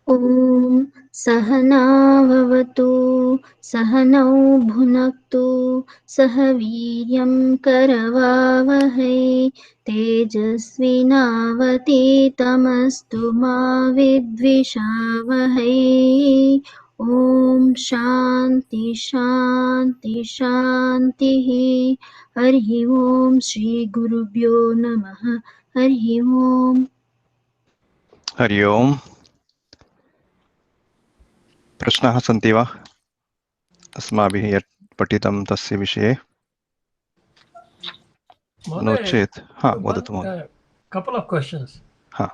ॐ सहनाववतु सहनौ भुनक्तु सह वीर्यं करवावहै तेजस्विनावतीतमस्तु मा विद्विषावहै ॐ शान्ति शान्ति शान्तिः हरिः ॐ श्रीगुरुभ्यो नमः हरिः ॐ। हरि ओम्। प्रश्नाः सन्ति वा अस्माभिः यत् पठितं तस्य विषये? नो Mother, चेत् हा one वदतु महोदय। couple of questions. हा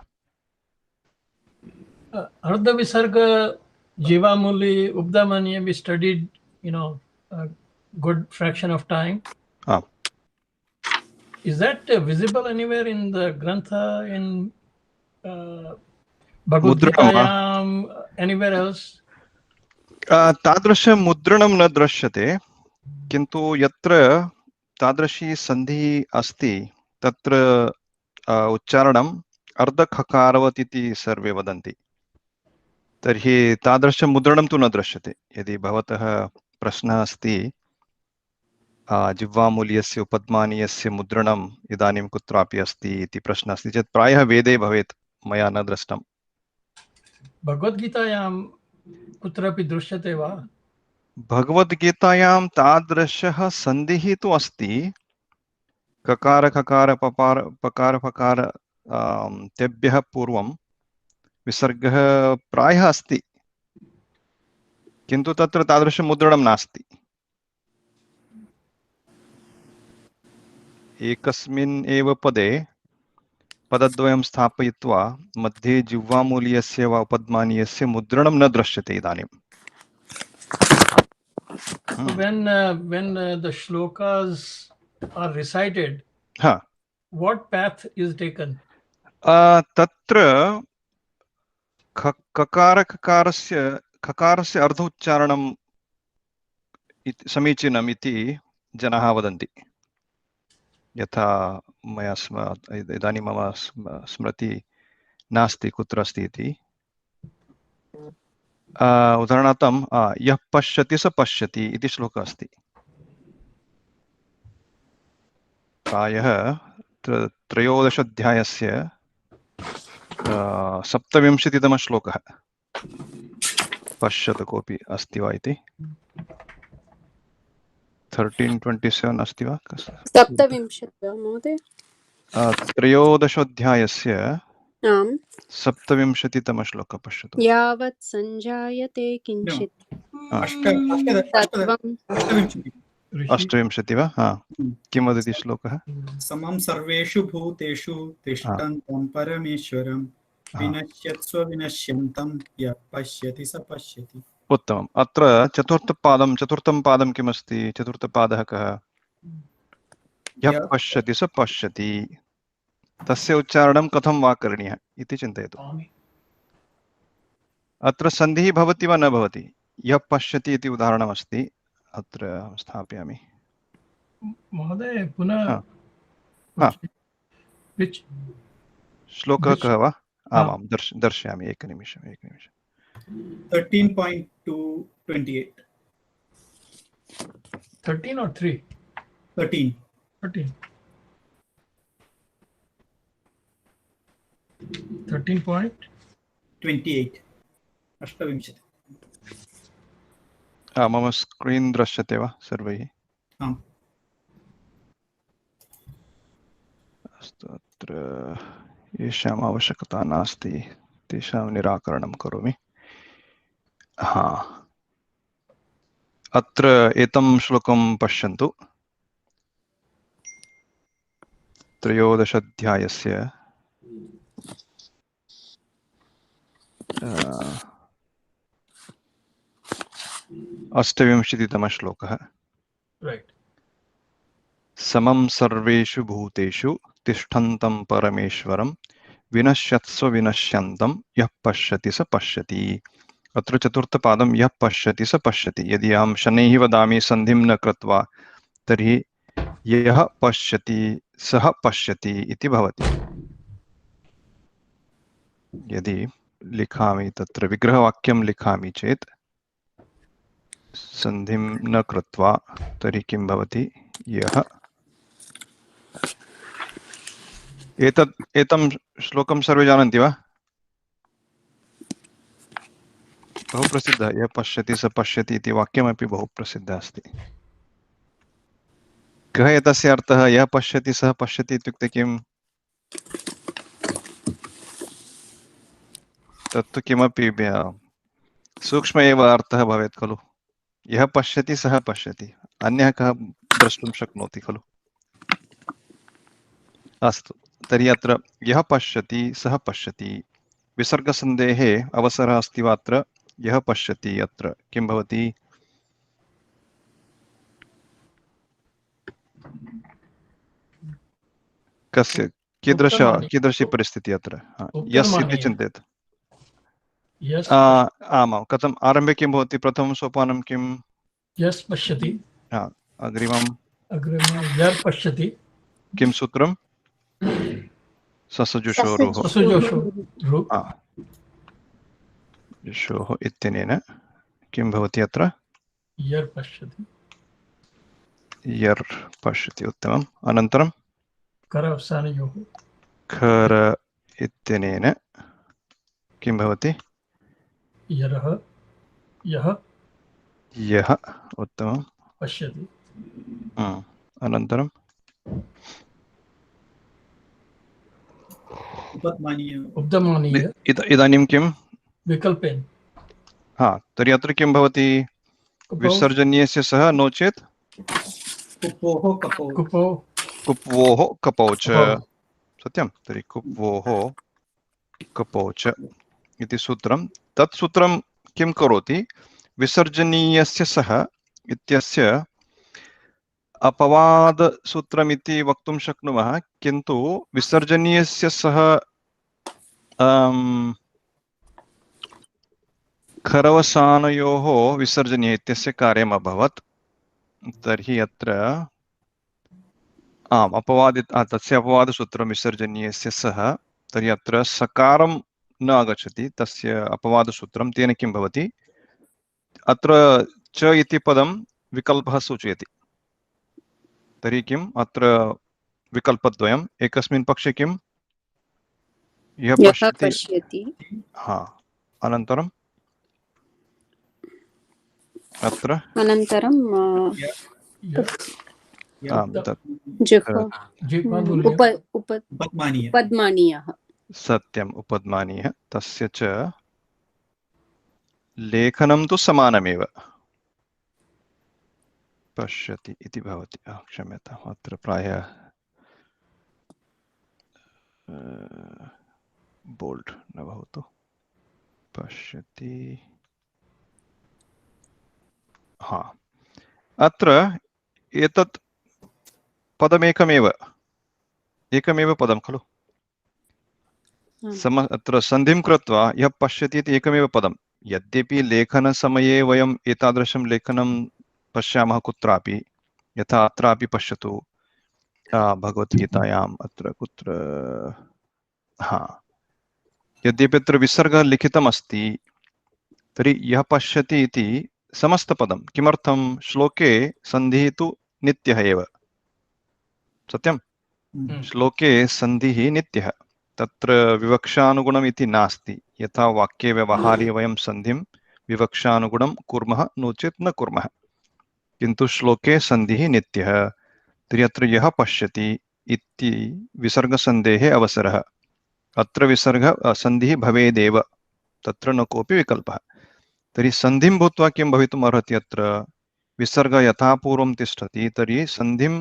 Ardha Visarga, Jivamuli, Ubdamanya, we studied, a good fraction of time. आम् Is that visible anywhere in the Grantha, in Bhagavad मुद्रणं वा? Gita, anywhere else? तादृशमुद्रणं न दृश्यते, किन्तु यत्र तादृशी सन्धिः अस्ति तत्र उच्चारणम् अर्धखकारवत् इति सर्वे वदन्ति। तर्हि तादृशमुद्रणं तु न दृश्यते। यदि भवतः प्रश्नः अस्ति जिह्वामूल्यस्य उपद्मानीयस्य मुद्रणम् इदानीं कुत्रापि अस्ति इति प्रश्नः अस्ति चेत् प्रायः वेदे भवेत्, मया न दृष्टम्। Bhagavad Gita kutrapi drishyate va? भगवद्गीतायां तादृशः सन्धिः तु अस्ति, ककार खकार पकार पकार फकार तेभ्यः पूर्वं विसर्गः प्रायः अस्ति, किन्तु तत्र तादृशमुद्रणं नास्ति। एकस्मिन् एव पदे पदद्वयं स्थापयित्वा मध्ये जिह्वामूलीयस्य वा उपद्मानीयस्य मुद्रणं न दृश्यते इदानीं। So when the shlokas are recited, हा what path is taken? तत्र खकारस्य अर्धोच्चारणं समीचीनम् इति जनाः वदन्ति। यथा मया इदानीं मम स्मृति नास्ति कुत्र अस्ति इति। उदाहरणार्थं यः पश्यति स पश्यति इति श्लोकः अस्ति। प्रायः 13 अध्यायस्य 27तमः श्लोकः। पश्यतु कोऽपि अस्ति वा इति। 13:27 अस्ति वा? 27 वा महोदय? 13 अध्यायस्य आम्। 27तमः श्लोकः पश्यतु। यावत् सञ्जायते किञ्चित् तत्त्वं 28 वा? हा, किं वदति श्लोकः? समं सर्वेषु भूतेषु तिष्ठन्तं परमेश्वरं विनश्यत्स्व विनश्यन्तं यः पश्यति स पश्यति। उत्तमम्। अत्र चतुर्थं पादं किमस्ति? चतुर्थपादः कः? यः पश्यति स पश्यति। तस्य उच्चारणं कथं वा करणीयः इति चिन्तयतु। अत्र सन्धिः भवति वा न भवति? यः पश्यति इति उदाहरणमस्ति, अत्र स्थापयामि। महोदय पुनः श्लोकः कः वा? आमां दर्शयामि। एकनिमिषम्। 13.228 13 or 3? 13 13.28 28 मम स्क्रीन् दृश्यते वा सर्वैः? आम्। अस्तु, अत्र येषाम् आवश्यकता नास्ति तेषां निराकरणं करोमि। हा, अत्र एतं श्लोकं पश्यन्तु। 13 अध्यायस्य 28तमः श्लोकः। समं सर्वेषु भूतेषु तिष्ठन्तं परमेश्वरं विनश्यत्स्व विनश्यन्तं यः पश्यति स पश्यति। अत्र चतुर्थपादं यः पश्यति स पश्यति। यदि अहं शनैः वदामि सन्धिं न कृत्वा तर्हि यः पश्यति सः पश्यति इति भवति। यदि लिखामि तत्र विग्रहवाक्यं लिखामि चेत् सन्धिं न कृत्वा तर्हि किं भवति? यः एतं श्लोकं सर्वे जानन्ति वा? बहु प्रसिद्धः, यः पश्यति स पश्यति इति वाक्यमपि बहु प्रसिद्धः अस्ति। कः एतस्य अर्थः? यः पश्यति सः पश्यति इत्युक्ते किम्? तत्तु किमपि सूक्ष्म एव अर्थः भवेत् खलु। यः पश्यति सः पश्यति, अन्यः कः द्रष्टुं शक्नोति खलु। अस्तु, तर्हि अत्र यः पश्यति सः पश्यति, विसर्गसन्धेः अवसरः अस्ति वा अत्र? यः पश्यति अत्र किं भवति? कस्य कीदृशी परिस्थितिः अत्र? यस् इति चिन्तयतु। आमां, कथम् आरम्भे किं भवति? प्रथमं सोपानं किं? यस् पश्यति। अग्रिमं यर् पश्यति। किं सूत्रं? ससजुषोरुः। जुषोः इत्यनेन किं भवति अत्र? यर् पश्यति। यर् पश्यति, उत्तमम्। अनन्तरं करवसानयोः खर इत्यनेन किं भवति? यरः यः यः, उत्तमं। पश्यति। अनन्तरं उपधमानीय। इदानीं किं? विकल्पेन। तर्हि अत्र किं भवति? विसर्जनीयस्य सः, नो चेत् कुप्वोः कपौ च। सत्यं, तर्हि कुप्वोः कपौ च इति सूत्रं। तत् सूत्रं किं करोति? विसर्जनीयस्य सः इत्यस्य अपवादसूत्रमिति वक्तुं शक्नुमः, किन्तु विसर्जनीयस्य सः खरवसानयोः विसर्जनीय इत्यस्य कार्यम् अभवत्। तर्हि अत्र तस्य अपवादसूत्रं विसर्जनीयस्य सः, तर्हि अत्र सकारं न आगच्छति, तस्य अपवादसूत्रं। तेन किं भवति? अत्र च इति पदं विकल्पः सूचयति। तर्हि किम्? अत्र विकल्पद्वयम्। एकस्मिन् पक्षे किं? यः पश्यति। अनन्तरं अत्र उपद्मानीयः। सत्यम्, उपद्मानीयः। तस्य च लेखनं तु समानमेव, पश्यति इति भवति। क्षम्यताम्, अत्र प्रायः बोल्ड् न भवतु। पश्यति। अत्र एतत् पदमेकमेव पदं खलु। अत्र सन्धिं कृत्वा यः पश्यति इति एकमेव पदं। यद्यपि लेखनसमये वयम् एतादृशं लेखनं पश्यामः कुत्रापि, यथा अत्रापि पश्यतु भगवद्गीतायाम् अत्र कुत्र यद्यपि अत्र विसर्गः लिखितमस्ति, तर्हि यः पश्यति इति समस्तपदं। किमर्थं? श्लोके सन्धिः तु नित्यः एव। सत्यं, श्लोके सन्धिः नित्यः, तत्र विवक्षानुगुणम् इति नास्ति। यथा वाक्ये व्यवहारे वयं सन्धिं विवक्षानुगुणं कुर्मः, नो चेत् न कुर्मः, किन्तु श्लोके सन्धिः नित्यः। तर्हि अत्र यः पश्यति इति विसर्गसन्धेः अवसरः। अत्र सन्धिः भवेदेव, तत्र न कोऽपि विकल्पः। तर्हि सन्धिं भूत्वा किं भवितुम् अर्हति? अत्र विसर्ग यथा पूर्वं तिष्ठति, तर्हि सन्धिं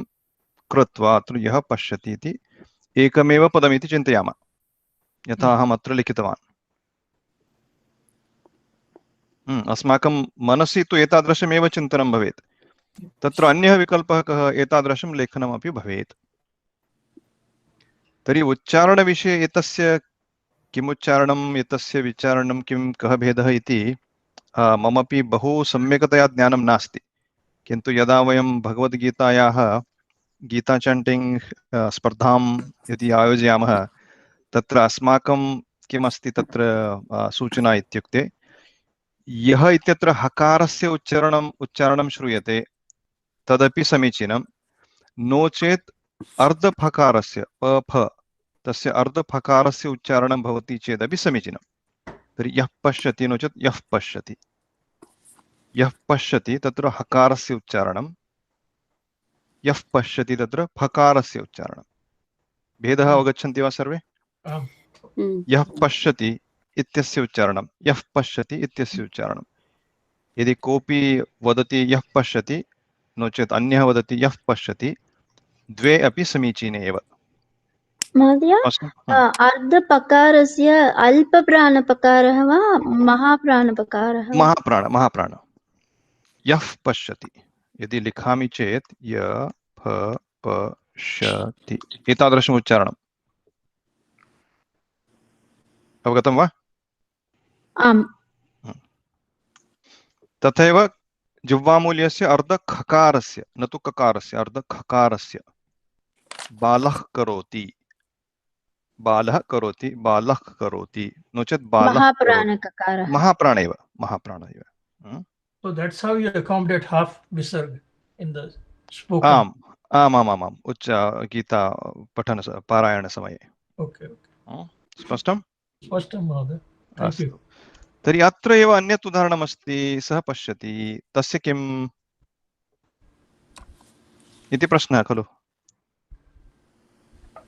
कृत्वा अत्र यः पश्यति इति एकमेव पदमिति चिन्तयामः, यथा अहम् अत्र लिखितवान्। अस्माकं मनसि तु एतादृशमेव चिन्तनं भवेत्। तत्र अन्यः विकल्पः कः? एतादृशं लेखनमपि भवेत्। तर्हि उच्चारणविषये एतस्य किमुच्चारणम्, एतस्य विचारणं किं, कः भेदः इति ममपि बहु सम्यक्तया ज्ञानं नास्ति। किन्तु यदा वयं भगवद्गीतायाः गीता चाण्टिङ्ग् स्पर्धां यदि आयोजयामः, तत्र अस्माकं किमस्ति तत्र सूचना इत्युक्ते यः इत्यत्र हकारस्य उच्चारणं श्रूयते तदपि समीचीनं, नो चेत् अर्धफकारस्य प फ तस्य अर्धफकारस्य उच्चारणं भवति चेदपि समीचीनं। तर्हि यः पश्यति नो चेत् यः पश्यति, यः पश्यति तत्र हकारस्य उच्चारणं, यः पश्यति तत्र फकारस्य उच्चारणं। भेदः अवगच्छन्ति वा सर्वे? यः पश्यति इत्यस्य उच्चारणं, यः पश्यति इत्यस्य उच्चारणं। यदि कोऽपि वदति यः पश्यति, नो चेत् अन्यः वदति यः पश्यति, द्वे अपि समीचीने एव। महोदय, अर्धपकारस्य अल्पप्राणपकारः वा महाप्राणपकारः वा? महाप्राण। यः पश्यति यदि लिखामि चेत् य फ पश्यति एतादृशम् उच्चारणम्। अवगतं वा? आम्। तथैव जिह्वामूल्यस्य अर्धखकारस्य, न तु ककारस्य, अर्धखकारस्य बालः करोति, बालः करोति, बालः करोति, नो चेत् बालः महाप्राणककारः। महाप्राण एव, महाप्राण एव। So that's how you accommodate half visarga in the spoken. आम् उच्च गीता पठन पारायण समये। Okay. स्पष्टं? स्पष्टं महोदय। Thank you. तर्हि अत्र एव अन्यत् उदाहरणमस्ति, सः पश्यति, तस्य किम् इति प्रश्नः खलु।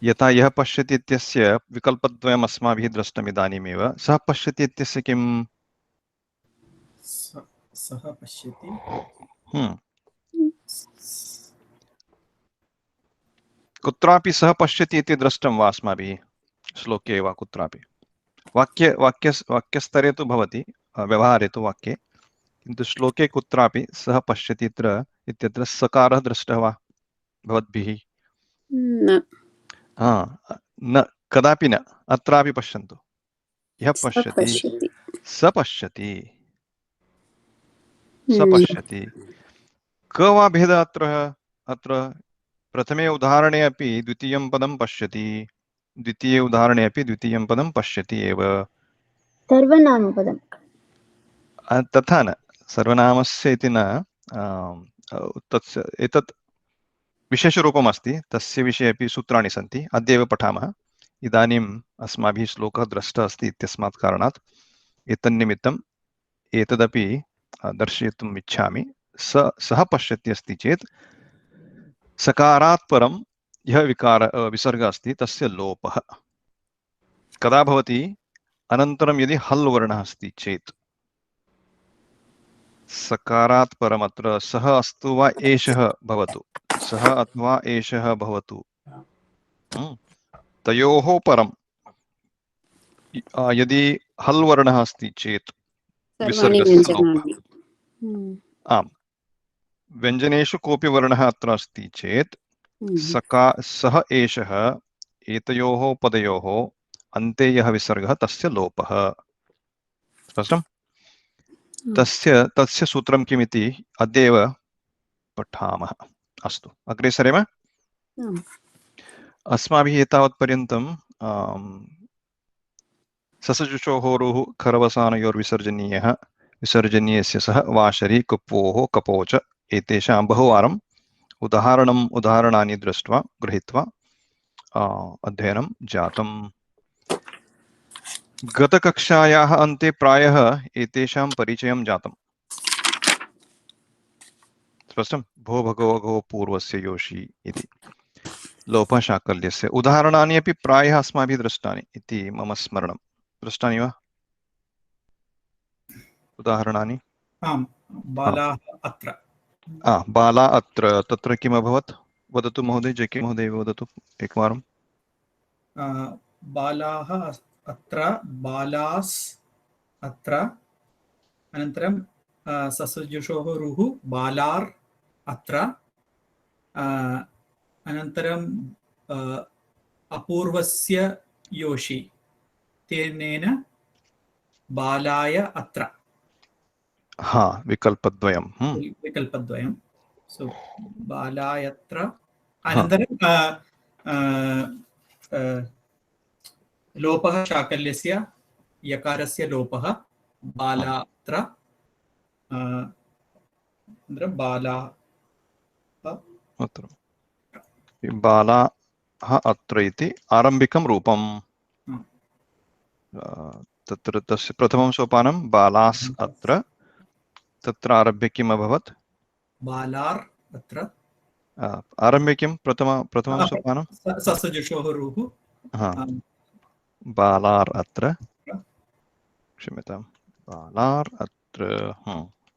यथा यः पश्यति इत्यस्य विकल्पद्वयम् अस्माभिः दृष्टम् इदानीमेव। सः पश्यति इत्यस्य किम्? सः पश्यति। कुत्रापि सः पश्यति इति दृष्टं वा अस्माभिः श्लोके वा कुत्रापि? वाक्यस्तरे तु भवति, व्यवहारे तु वाक्ये, किन्तु श्लोके कुत्रापि सः पश्यति इत्यत्र सकारः दृष्टः वा भवद्भिः? न, कदापि न। अत्रापि पश्यन्तु, यः पश्यति स पश्यति, स पश्यति। क वा भेदः अत्र प्रथमे उदाहरणे अपि द्वितीयं पदं पश्यति, द्वितीये उदाहरणे अपि द्वितीयं पदं पश्यति एव। सर्वनामपदं तथा न, सर्वनामस्य इति न, तस्य एतत् विशेषरूपम् अस्ति, तस्य विषये अपि सूत्राणि सन्ति, अद्यैव पठामः। इदानीम् अस्माभिः श्लोकः द्रष्टः अस्ति इत्यस्मात् कारणात् एतन्निमित्तम् एतदपि दर्शयितुम् इच्छामि। सः पश्यति अस्ति चेत् सकारात् परं यः विसर्गः अस्ति तस्य लोपः कदा भवति? अनन्तरं यदि हल् वर्णः अस्ति चेत्। सकारात् परम् अत्र सः अस्तु वा एषः भवतु, सः अथवा एषः भवतु, तयोः परं यदि हल् वर्णः अस्ति चेत् विसर्गस्य लोपः। आम्, व्यञ्जनेषु कोऽपि वर्णः अत्र अस्ति चेत् सः एषः एतयोः पदयोः अन्ते यः विसर्गः तस्य लोपः। स्पष्टम्? तस्य सूत्रं किमिति अद्यैव पठामः। अस्तु, अग्रे सरेम। अस्माभिः एतावत्पर्यन्तं ससजुषोः रुः खरवसानयोर्विसर्जनीयः, विसर्जनीयस्य सः वाशरी कुप्वोः कपोच एतेषां बहुवारम् उदाहरणानि दृष्ट्वा गृहीत्वा अध्ययनं जातम्। गतकक्षायाः अन्ते प्रायः एतेषां परिचयं जातम्। स्पष्टं? भो भगवो पूर्वस्य योषि इति लोपः शाकल्यस्य उदाहरणानि अपि प्रायः अस्माभिः दृष्टानि इति मम स्मरणं। दृष्टानि वा उदाहरणानि? आम्, बालाः अत्र। बाला अत्र, तत्र किम् अभवत्? वदतु महोदय, जेके महोदय वदतु एकवारं। बालाः अत्र, बालास् अत्र, अनन्तरं ससजुषोः रुः बालार् अत्र, अनन्तरं अपूर्वस्य योषि तेनेन बालाय अत्र। विकल्पद्वयं। विकल्पद्वयं। सो बालाय अत्र, अनन्तरं लोपः शाकल्यस्य यकारस्य लोपः बालात्र बाला अत्र बालाः अत्र इति आरम्भिकं रूपम्। तत्र तस्य प्रथमं सोपानं बालास् अत्र, तत्र आरभ्य किम् अभवत्? बालार् अत्र आरम्भे किं प्रथमं सोपानं? ससजुषोः रुः बालार् अत्र, क्षम्यतां, बालार् अत्र।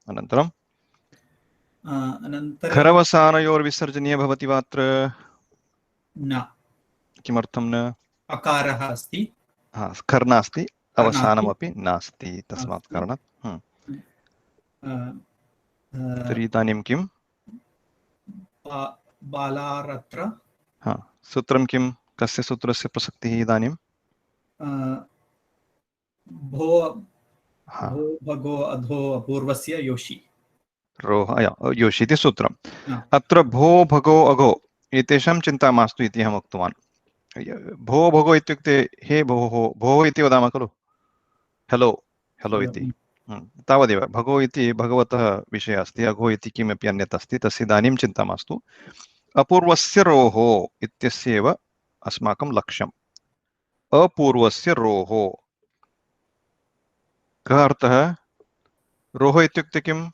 अनन्तरं खरवसानयोर्विसर्जनीय भवति वा अत्र? न। किमर्थं न? अकारः अस्ति, खर् नास्ति, अवसानमपि नास्ति, तस्मात् कारणात्। तर्हि इदानीं किं? बालार् अत्र। सूत्रं किं? कस्य सूत्रस्य प्रसक्तिः इदानीं? भो भगो अधो अपूर्वस्य योषि। रोह योषि इति सूत्रम्। अत्र भो भगो अघो एतेषां चिन्ता मास्तु इति अहम् उक्तवान्। भो भगो इत्युक्ते हे भोः, भोः इति वदामः खलु, हेलो हेलो इति, तावदेव। भगो इति भगवतः विषयः अस्ति, अघो इति किमपि अन्यत् अस्ति, तस्य इदानीं चिन्ता मास्तु। अपूर्वस्य रोः इत्यस्य एव अस्माकं लक्ष्यम्। अपूर्वस्य रोः कः अर्थः? रोः इत्युक्ते किम्?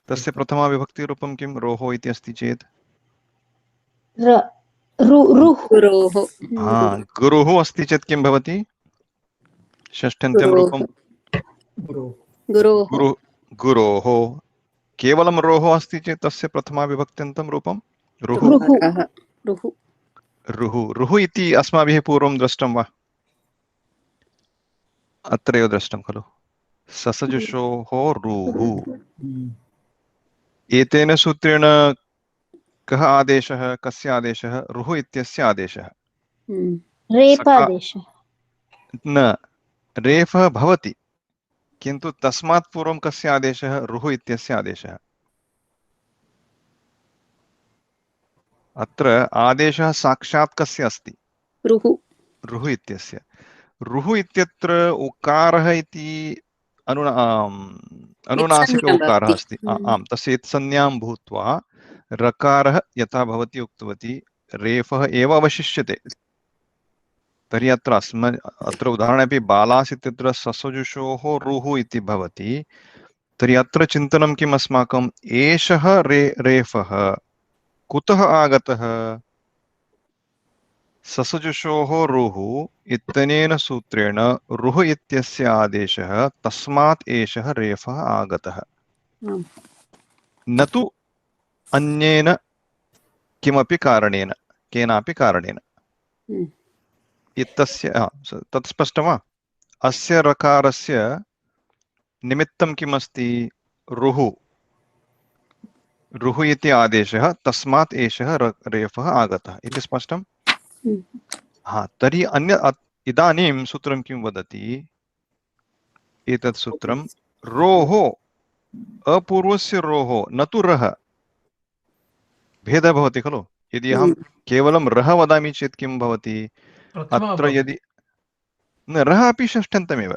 तस्य प्रथमा विभक्तिरूपं किं? रोः इति अस्ति चेत् गुरुः अस्ति चेत् किं भवति? षष्ठ्यन्त्यं रूपं गुरोः। केवलं रोः अस्ति चेत् तस्य प्रथमा विभक्त्यन्तं रूपं रुः इति अस्माभिः पूर्वं दृष्टं वा? अत्रैव दृष्टं खलु, ससजुषोः रुः। एतेन सूत्रेण कः आदेशः? कस्य आदेशः? रुः इत्यस्य आदेशः। रेफादेशः न, रेफः भवति, किन्तु तस्मात् पूर्वं कस्य आदेशः? रुः इत्यस्य आदेशः। अत्र आदेशः साक्षात् कस्य अस्ति? रुः इत्यस्य। रुः इत्यत्र उकारः इति अनुनासिक उकारः अस्ति। आम्, तस्य इत्संज्ञां भूत्वा रकारः यथा भवती उक्तवती रेफः एव अवशिष्यते। तर्हि अत्र उदाहरणे अपि बालास् इत्यत्र ससजुषोः रुः इति भवति। तर्हि अत्र चिन्तनं किम् अस्माकम्? एषः रेफः कुतः आगतः? ससजुषोः रुः इत्यनेन सूत्रेण रुः इत्यस्य आदेशः, तस्मात् एषः रेफः आगतः, न तु अन्येन किमपि कारणेन, केनापि कारणेन। इत्यस्य तत् स्पष्टं वा? अस्य रकारस्य निमित्तं किम् अस्ति? रुः। रुः इति आदेशः, तस्मात् एषः रेफः आगतः इति स्पष्टं? तर्हि इदानीं सूत्रं किं वदति? एतत् सूत्रं रोः, अपूर्वस्य रोः, न तु रः। भेदः भवति खलु। यदि अहं केवलं रः वदामि चेत् किं भवति? अत्र यदि न, रः अपि षष्ठ्यन्तमेव।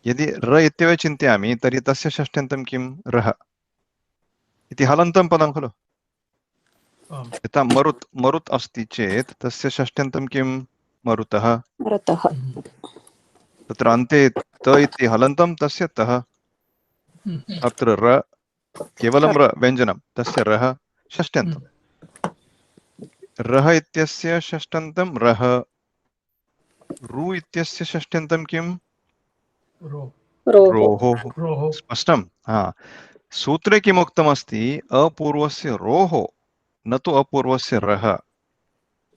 यदि र इत्येव चिन्तयामि तर्हि तस्य षष्ठ्यन्तं किं? रः इति हलन्तं पदं खलु। यथा मरुत् अस्ति चेत् तस्य षष्ठ्यन्तं किं? मरुतः। तत्र अन्ते त इति हलन्तं, तस्य तः। अत्र र, केवलं र व्यञ्जनं, तस्य रः षष्ठ्यन्तं। रः इत्यस्य षष्ठ्यन्तं रः। रु इत्यस्य षष्ठ्यन्तं किं? रोः। स्पष्टं? सूत्रे किम् उक्तमस्ति? अपूर्वस्य रोः, न तु अपूर्वस्य रः।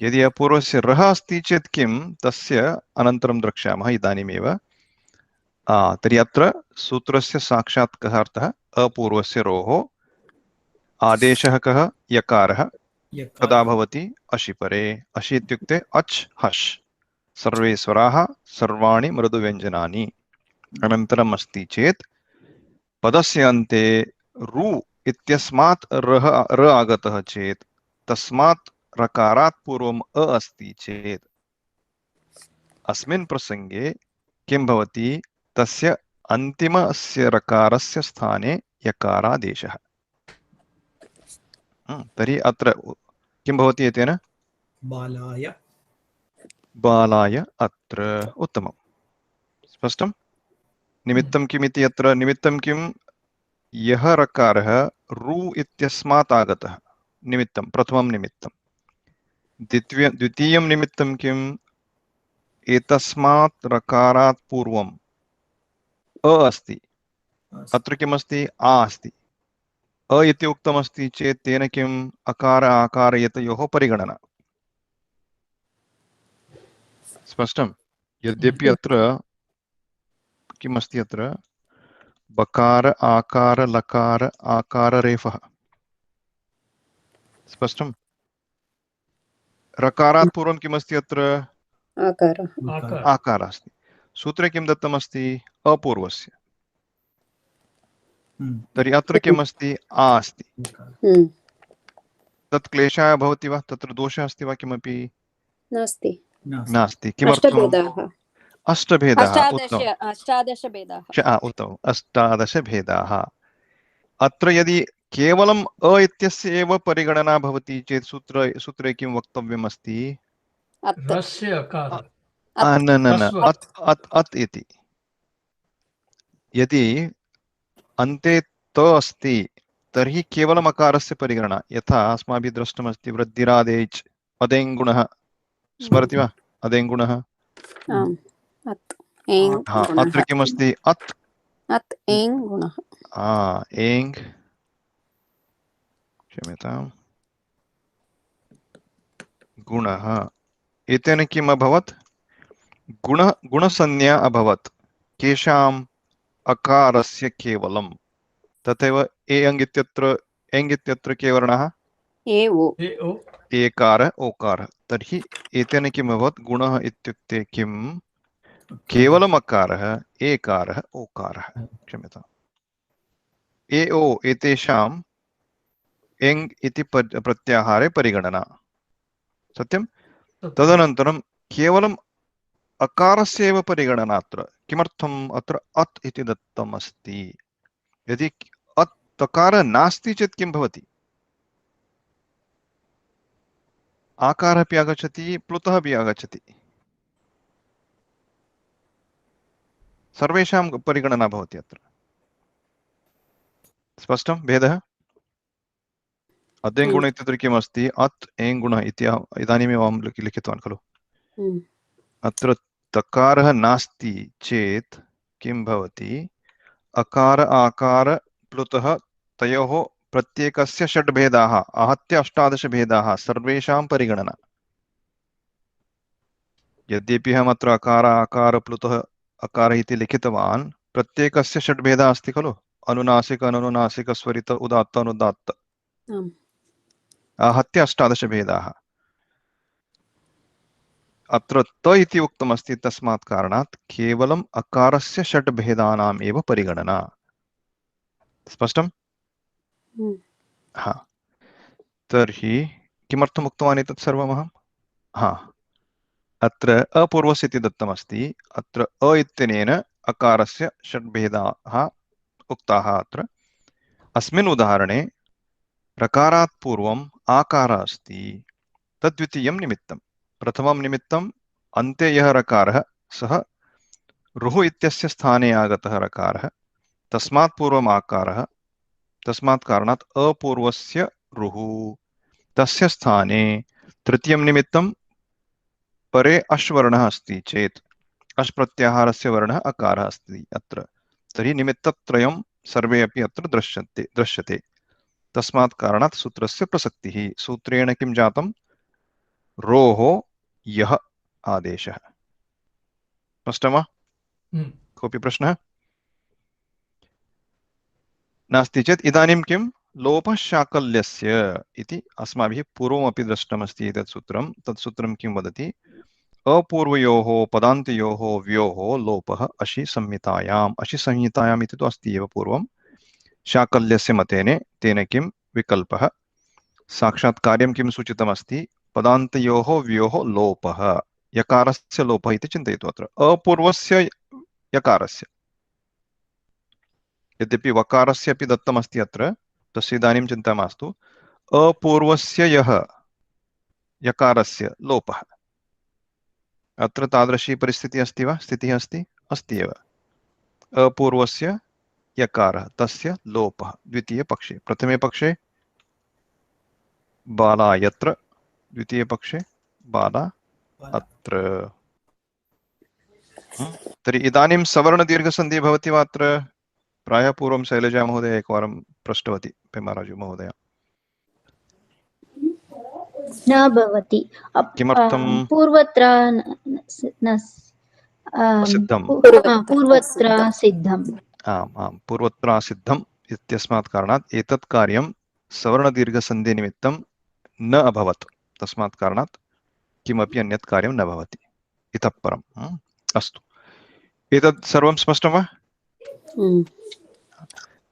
यदि अपूर्वस्य रः अस्ति चेत् किं? तस्य अनन्तरं द्रक्ष्यामः इदानीमेव। तर्हि अत्र सूत्रस्य साक्षात् कः अर्थः? अपूर्वस्य रोः। आदेशः कः? यकारः। कदा भवति? अशिपरे। अशि इत्युक्ते अच् हश्, सर्वे स्वराः, सर्वाणि मृदुव्यञ्जनानि। अनन्तरम् अस्ति चेत् पदस्य अन्ते रु इत्यस्मात् र आगतः चेत्, तस्मात् रकारात् पूर्वम् अ अस्ति चेत् अस्मिन् प्रसंगे किं भवति तस्य अन्तिमस्य रकारस्य स्थाने यकारादेशः। तर्हि अत्र किं भवति एतेन बालाय बालाय अत्र उत्तमं स्पष्टं। निमित्तं किमिति अत्र निमित्तं किं यः रकारः रु इत्यस्मात् आगतः निमित्तं प्रथमं निमित्तं। द्वितीयं निमित्तं किम् एतस्मात् रकारात् पूर्वम् अ अस्ति अत्र किमस्ति आ अस्ति। अ इति उक्तमस्ति चेत् तेन किम् अकार आकार एतयोः परिगणना स्पष्टं। यद्यपि अत्र किमस्ति अत्र बकार आकार लकार आकार रेफः स्पष्टं। रकारात् पूर्वं किमस्ति अत्र आकारः आकारः अस्ति। सूत्रे किं दत्तमस्ति अपूर्वस्य। तर्हि अत्र किम् अस्ति आ अस्ति। तत् क्लेशाय भवति वा तत्र दोषः अस्ति वा किमपि नास्ति नास्ति। किमर्थम् अष्टभेदाः उत्तमम् 18 भेदाः। अत्र यदि केवलम् अ इत्यस्य एव परिगणना भवति चेत् सूत्रे किं वक्तव्यम् अस्ति रस्य अकार न अत् इति। यदि अन्ते त अस्ति तर्हि केवलम् अकारस्य परिगणना। यथा अस्माभिः दृष्टमस्ति वृद्धिरादेच् अदेङ्गुणः स्मरति वा अदेङ्गुणः। अत्र किमस्ति अत् एङ् क्षम्यताम् गुणः एतेन किम् अभवत् गुणसंज्ञा अभवत् केषाम् अकारस्य केवलं। तथैव एङ् इत्यत्र के वर्णः एकार ओकार। तर्हि एतेन किम् अभवत् गुणः इत्युक्ते किम् केवलम् अकारः एकारः ओकारः क्षम्यताम् एओ एतेषाम् एङ् इति प्रत्याहारे परिगणना सत्यं। तदनन्तरं केवलम् अकारस्य एव परिगणना अत्र। किमर्थम् अत्र अत् इति दत्तम् अस्ति। यदि अत् तकारः नास्ति चेत् किं भवति आकारः अपि आगच्छति प्लुतः अपि आगच्छति सर्वेषां परिगणना भवति अत्र स्पष्टं भेदः। अदेङ्गुण इत्यत्र किमस्ति अत् एङ्गुणः इति इदानीमेव अहं लिखितवान् खलु। अत्र तकारः नास्ति चेत् किं भवति अकार आकार प्लुतः तयोः प्रत्येकस्य 6 भेदाः आहत्य 18 भेदाः सर्वेषां परिगणना। यद्यपि अहम् अत्र अकार आकार प्लुतः अकार इति लिखितवान् प्रत्येकस्य 6 भेदाः अस्ति खलु अनुनासिक अनुनासिक स्वरित उदात्त अनुदात्त आहत्य 18 भेदाः। अत्र त इति उक्तमस्ति तस्मात् कारणात् केवलम् अकारस्य 6 भेदानाम् एव परिगणना स्पष्टं। हा तर्हि किमर्थम् उक्तवान् एतत् सर्वमहं अत्र अपूर्वस्य इति दत्तमस्ति। अत्र अ इत्यनेन अकारस्य 6 भेदाः उक्ताः। अत्र अस्मिन् उदाहरणे रकारात् पूर्वम् आकारः अस्ति तद्वितीयं निमित्तं। प्रथमं निमित्तम् अन्ते यः रकारः सः रुः इत्यस्य स्थाने आगतः रकारः तस्मात् पूर्वम् आकारः तस्मात् कारणात् अपूर्वस्य रुः तस्य स्थाने तृतीयं निमित्तं परे अश्वर्णः अस्ति चेत् अश् प्रत्याहारस्य वर्णः अकारः अस्ति अत्र। तर्हि निमित्तत्रयं सर्वे अपि अत्र दृश्यते तस्मात् कारणात् सूत्रस्य प्रसक्तिः। सूत्रेण किं जातं रोः यः आदेशः। स्पष्टं वा कोऽपि प्रश्नः नास्ति चेत् इदानीं किं लोपः शाकल्यस्य इति अस्माभिः पूर्वमपि दृष्टमस्ति एतत् सूत्रं। तत् सूत्रं किं वदति अपूर्वयोः पदान्तयोः व्योः लोपः अशि संहितायाम्। अशि संहितायाम् इति तु अस्ति एव पूर्वं। शाकल्यस्य मतेन तेन किं विकल्पः साक्षात् कार्यं किं सूचितमस्ति पदान्तयोः व्योः लोपः यकारस्य लोपः इति चिन्तयतु। अत्र अपूर्वस्य यकारस्य, यद्यपि वकारस्य अपि दत्तमस्ति अत्र, तस्य इदानीं चिन्ता मास्तु। अपूर्वस्य यः यकारस्य लोपः, अत्र तादृशी परिस्थितिः अस्ति वा? स्थितिः अस्ति? अस्ति एव। अपूर्वस्य यकारः, तस्य लोपः द्वितीयपक्षे। प्रथमे पक्षे बाला यत्र, द्वितीयपक्षे बाला अत्र। तर्हि इदानीं सवर्णदीर्घसन्धिः भवति वा अत्र? प्रायः पूर्वं शैलजा महोदय एकवारं पृष्टवती, पेमाराजु महोदय। न भवति। किमर्थं? पूर्वत्र सिद्धं। पूर्वत्र सिद्धम्। आम् आम्, पूर्वत्र सिद्धम् इत्यस्मात् कारणात् एतत् कार्यं सवर्णदीर्घसन्धिनिमित्तं न अभवत्। तस्मात् कारणात् किमपि अन्यत् कार्यं न भवति इतः परम्। अस्तु, एतत् सर्वं स्पष्टं वा?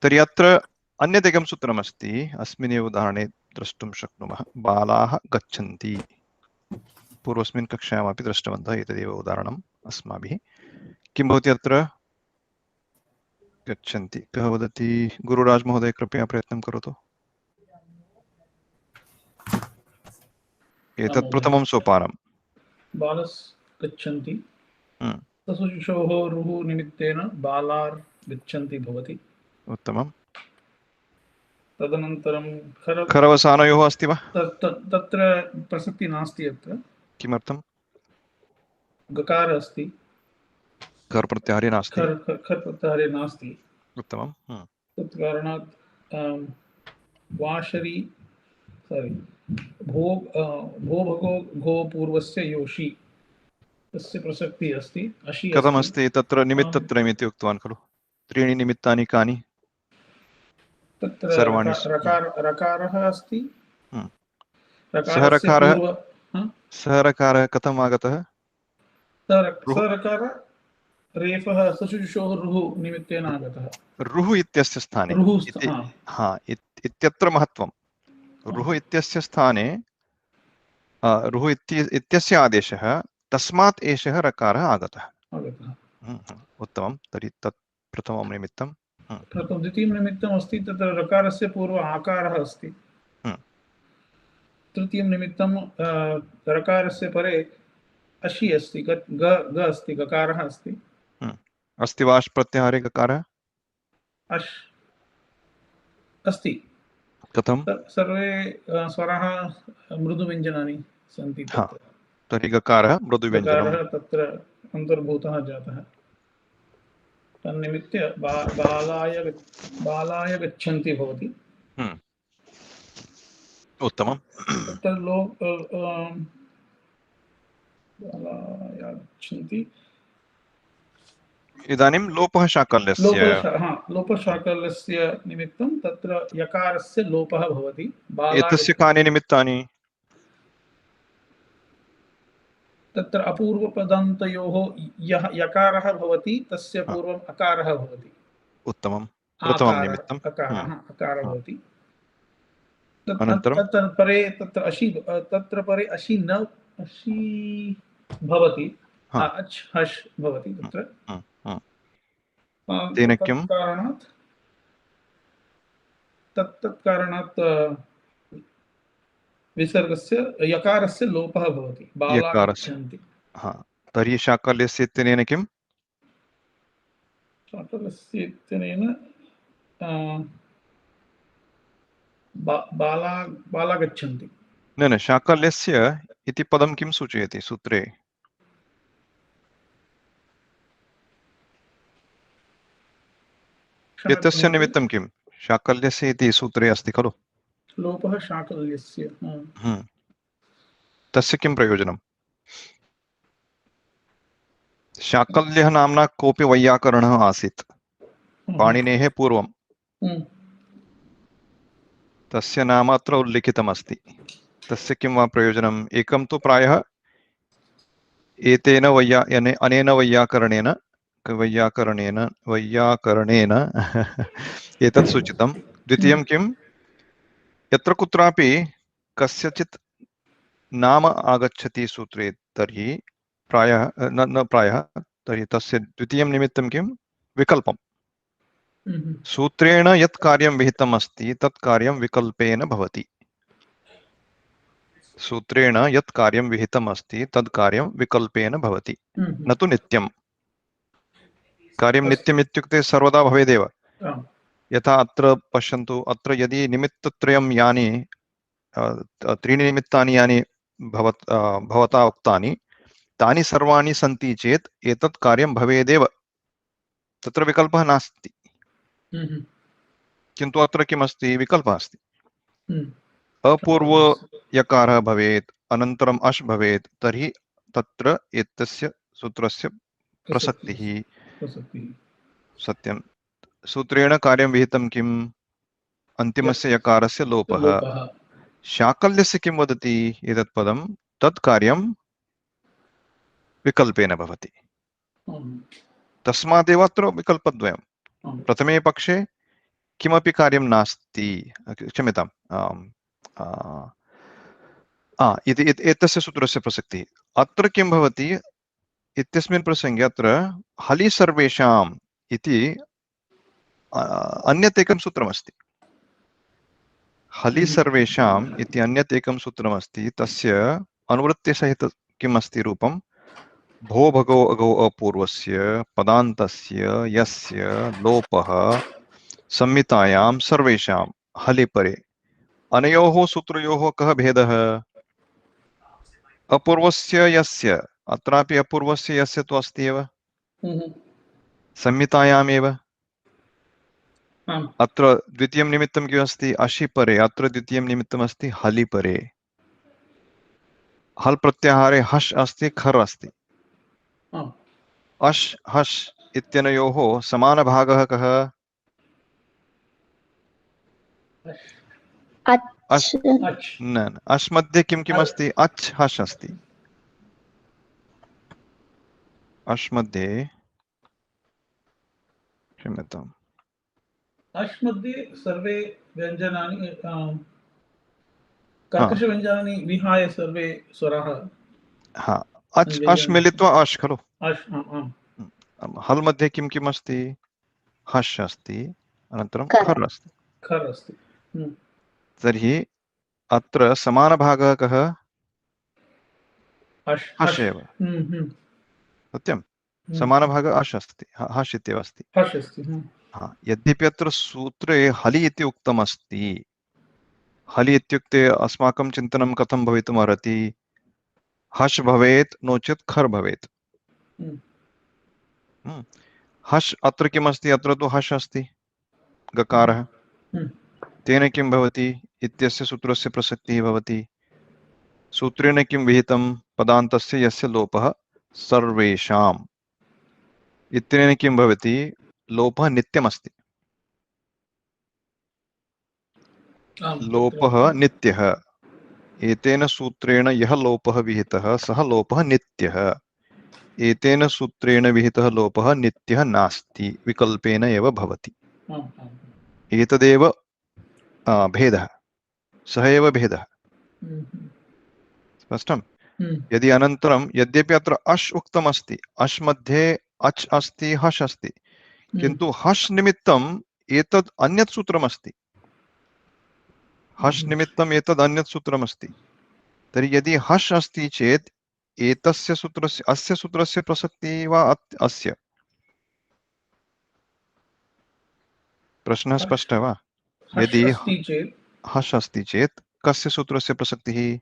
तर्हि अत्र अन्यदेकं सूत्रमस्ति, अस्मिन्नेव उदाहरणे द्रष्टुं शक्नुमः। बालाः गच्छन्ति, पूर्वस्मिन् कक्षायामपि दृष्टवन्तः एतदेव उदाहरणम् अस्माभिः। किं भवति अत्र? गच्छन्ति। कः वदति? गुरुराज महोदय कृपया प्रयत्नं करोतु। एतत् प्रथमं सोपानं। बालस् गच्छन्ति, तसुशिशोः रुः निमित्तेन बालार् गच्छन्ति भवति। उत्तमं। तदनन्तरं खरवसानयोः अस्ति वा? तत्र प्रसक्तिः नास्ति। अत्र किमर्थं? गकार अस्ति, खर् प्रत्याहारे नास्ति। खर् प्रत्याहारे नास्ति। उत्तमं। तत् कारणात् वाशरी भो भगो घो पूर्वस्य योषि, तस्य प्रसक्तिः अस्ति। अशि कथमस्ति तत्र? निमित्तत्रयम् इति उक्तवान् खलु? त्रीणि निमित्तानि कानि? तत्र सर्वाणि। रकारः अस्ति। सः रकारः कथम् आगतः? सरकार रेफः सशुशोः रुः निमित्तेन आगतः। रुः इत्यस्य स्थाने इत्यत्र महत्वं। रुः इत्यस्य स्थाने रुः इत्यस्य आदेशः, तस्मात् एषः रकारः आगतः। उत्तमं। तर्हि तत् प्रथमं निमित्तं। द्वितीयं निमित्तम् अस्ति, तत्र रकारस्य पूर्व आकारः अस्ति। तृतीयं निमित्तं रकारस्य परे अशि अस्ति, ग अस्ति, गकारः अस्ति। अस्ति वा अश् प्रत्याहारे गकारः? अश् अस्ति। कथं? सर्वे स्वराः मृदुव्यञ्जनानि सन्ति। तर्हि गकारः मृदुव्यञ्जनम् तत्र अन्तर्भूतः जातः। तन्निमित्य बालाय गच्छन्ति भवति। उत्तमं। तत्र बालाय गच्छन्ति। इदानीं लोपः शाकल्यस्य निमित्तं तत्र यकारस्य लोपः भवति। एतस्य कानि निमित्तानि? तत्र अपूर्वपदन्तयोः यः यकारः भवति तस्य पूर्वम् अकारः भवति। उत्तमं। प्रथमं निमित्तं अकारः भवति। अनन्तरं तत्र परे अशि न भवति, अच् हश् भवति। तत्र तेन किं? तत्कारणात् विसर्गस्य यकारस्य लोपः भवति। यकारस्य। तर्हि शाकल्यस्य इत्यनेन किं? शाकल्यस्य इत्यनेन बाला गच्छन्ति। न, शाकल्यस्य इति पदं किं सूचयति सूत्रे? एतस्य निमित्तं किं? शाकल्यस्य इति सूत्रे अस्ति खलु? लोपः शाकल्यस्य। तस्य किं प्रयोजनं? शाकल्यः नाम्ना कोऽपि वैयाकरणः आसीत् पाणिनेः पूर्वं। तस्य नाम अत्र उल्लिखितमस्ति। तस्य किं वा प्रयोजनम्? एकं तु प्रायः एतेन अनेन वैयाकरणेन एतत् सूचितं। द्वितीयं किं? यत्र कुत्रापि कस्यचित् नाम आगच्छति सूत्रे, तर्हि प्रायः न प्रायः तर्हि तस्य द्वितीयं निमित्तं किं विकल्पम् सूत्रेण यत् कार्यं विहितम् अस्ति तत् कार्यं विकल्पेन भवति सूत्रेण यत् कार्यं विहितम् अस्ति तद् कार्यं विकल्पेन भवति न तु नित्यं कार्यं नित्यम् इत्युक्ते सर्वदा भवेदेव यथा अत्र पश्यन्तु अत्र यदि निमित्तत्रयं यानि त्रीणि निमित्तानि यानि भवता उक्तानि तानि सर्वाणि सन्ति चेत् एतत् कार्यं भवेदेव तत्र विकल्पः नास्ति किन्तु अत्र किमस्ति विकल्पः अस्ति अपूर्व यकारः भवेत् अनन्तरम् अश् भवेत् तर्हि तत्र एतस्य सूत्रस्य प्रसक्तिः सत्यं सूत्रेण कार्यं विहितं किम् अन्तिमस्य यकारस्य लोपः शाकल्यस्य किं वदति एतत् पदं तत् कार्यं विकल्पेन भवति तस्मादेव अत्र विकल्पद्वयं प्रथमे पक्षे किमपि कार्यं नास्ति क्षम्यताम् इति एतस्य सूत्रस्य प्रसक्तिः अत्र किं भवति इत्यस्मिन् प्रसङ्गे अत्र हलि सर्वेषाम् इति अन्यत् एकं सूत्रमस्ति हलि सर्वेषाम् इति अन्यत् एकं सूत्रमस्ति तस्य अनुवृत्तिसहित किम् अस्ति रूपं भो भगो अगो अपूर्वस्य पदान्तस्य यस्य लोपः संहितायां सर्वेषां हलि परे अनयोः सूत्रयोः कः भेदः अपूर्वस्य यस्य अत्रापि अपूर्वस्य यस्य तु अस्ति एव संहितायामेव अत्र द्वितीयं निमित्तं किम् अस्ति अशि परे अत्र द्वितीयं निमित्तम् अस्ति हलि परे हल् प्रत्याहारे हश् अस्ति खर् अस्ति अश् हश् इत्यनयोः समानभागः कः अश् न अश् मध्ये किं किम् अस्ति अच् हश् अस्ति अश् मध्ये क्षम्यताम् अश् मध्ये सर्वे व्यञ्जनानि कर्कषव्यञ्जनानि विहाय सर्वे स्वराः अच् अश् मिलित्वा अश् खलु अश् हल् मध्ये किं किम् अस्ति हश् अस्ति अनन्तरं खर् अस्ति खर् अस्ति तर्हि अत्र समानभागः कः हश् एव सत्यं समानभागः अश् अस्ति हश् इत्येव अस्ति यद्यपि अत्र सूत्रे हलि इति उक्तमस्ति हलि इत्युक्ते अस्माकं चिन्तनं कथं भवितुम् अर्हति हश् भवेत् नो चेत् खर् भवेत् हश् अत्र किमस्ति अत्र तु हश् अस्ति गकारः तेन किं भवति इत्यस्य सूत्रस्य प्रसक्तिः भवति सूत्रेण किं विहितं पदान्तस्य यस्य लोपः सर्वेषाम् इत्यनेन किं भवति लोपः नित्यमस्ति लोपः नित्यः एतेन सूत्रेण यः लोपः विहितः सः लोपः नित्यः एतेन सूत्रेण विहितः लोपः नित्यः नास्ति विकल्पेन एव भवति एतदेव भेदः सः एव भेदः स्पष्टं यदि अनन्तरं यद्यपि अत्र अश् उक्तमस्ति अश् मध्ये अच् अस्ति हश् अस्ति किन्तु हश् निमित्तम् एतद् अन्यत् सूत्रमस्ति हश् निमित्तम् एतद् अन्यत् सूत्रमस्ति तर्हि यदि हश् अस्ति चेत् एतस्य सूत्रस्य अस्य सूत्रस्य प्रसक्तिः वा अस्य प्रश्नः स्पष्टः वा यदि हश् अस्ति चेत् कस्य सूत्रस्य प्रसक्तिः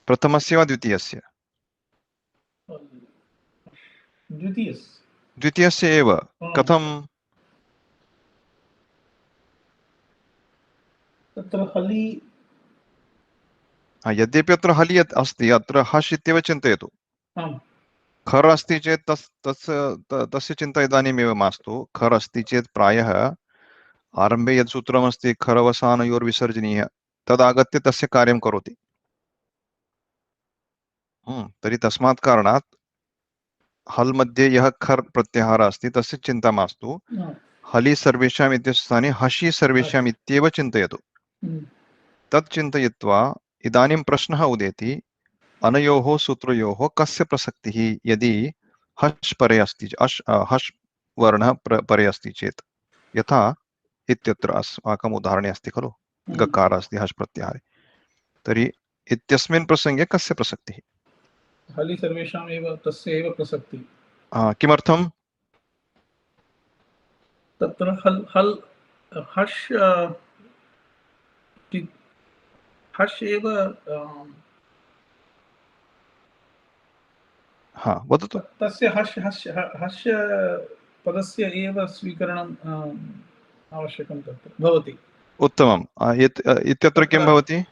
प्रथमस्य वा द्वितीयस्य द्वितीयस्य एव कथं यद्यपि अत्र हलि अस्ति अत्र हश् इत्येव चिन्तयतु खर् अस्ति चेत् तस्य चिन्ता इदानीमेव मास्तु खर् अस्ति चेत् प्रायः आरम्भे यत् सूत्रमस्ति खरवसानयोर्विसर्जनीयः तदागत्य तस्य कार्यं करोति तर्हि तस्मात् कारणात् हल् मध्ये यः खर् प्रत्याहारः अस्ति तस्य चिन्ता मास्तु हलि सर्वेषाम् इत्यस्य स्थाने हषि सर्वेषाम् इत्येव चिन्तयतु तत् चिन्तयित्वा इदानीं प्रश्नः उदेति अनयोः सूत्रयोः कस्य प्रसक्तिः यदि हश् परे अस्ति हश् वर्णः परे अस्ति चेत् यथा इत्यत्र अस्माकम् उदाहरणे अस्ति खलु गकार अस्ति हश् प्रत्याहारे तर्हि इत्यस्मिन् प्रसङ्गे कस्य प्रसक्तिः हलि सर्वेषाम् एव तस्य एव प्रसक्तिः किमर्थं तत्र हल् हल् हर्ष हर्ष एव वदतु तस्य हर्ष हर्ष हर्ष पदस्य एव स्वीकरणम् आवश्यकं तत्र भवति उत्तमम् इत्यत्र किं भवति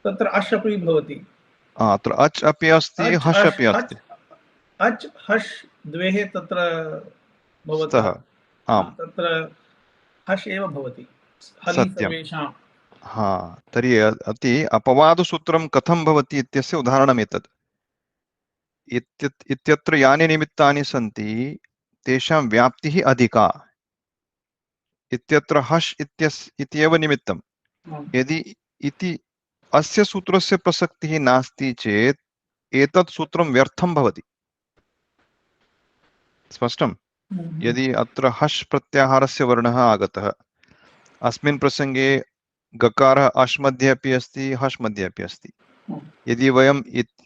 तत्र अश् अपि भवति अत्र अच् अपि अस्ति हश् अपि अस्ति अच् हश् द्वे तत्र भवति तत्र हश् एव भवति हलि सर्वेषाम् तर्हि अति अपवादसूत्रं कथं भवति इत्यस्य उदाहरणम् एतत् इत्यत्र यानि निमित्तानि सन्ति तेषां व्याप्तिः अधिका इत्यत्र हश् इत्येव निमित्तं यदि इति अस्य सूत्रस्य प्रसक्तिः नास्ति चेत् एतत् सूत्रं व्यर्थं भवति स्पष्टं यदि अत्र हश् प्रत्याहारस्य वर्णः आगतः अस्मिन् प्रसङ्गे गकारः अश् मध्ये अपि अस्ति हश् मध्ये अपि अस्ति यदि वयम्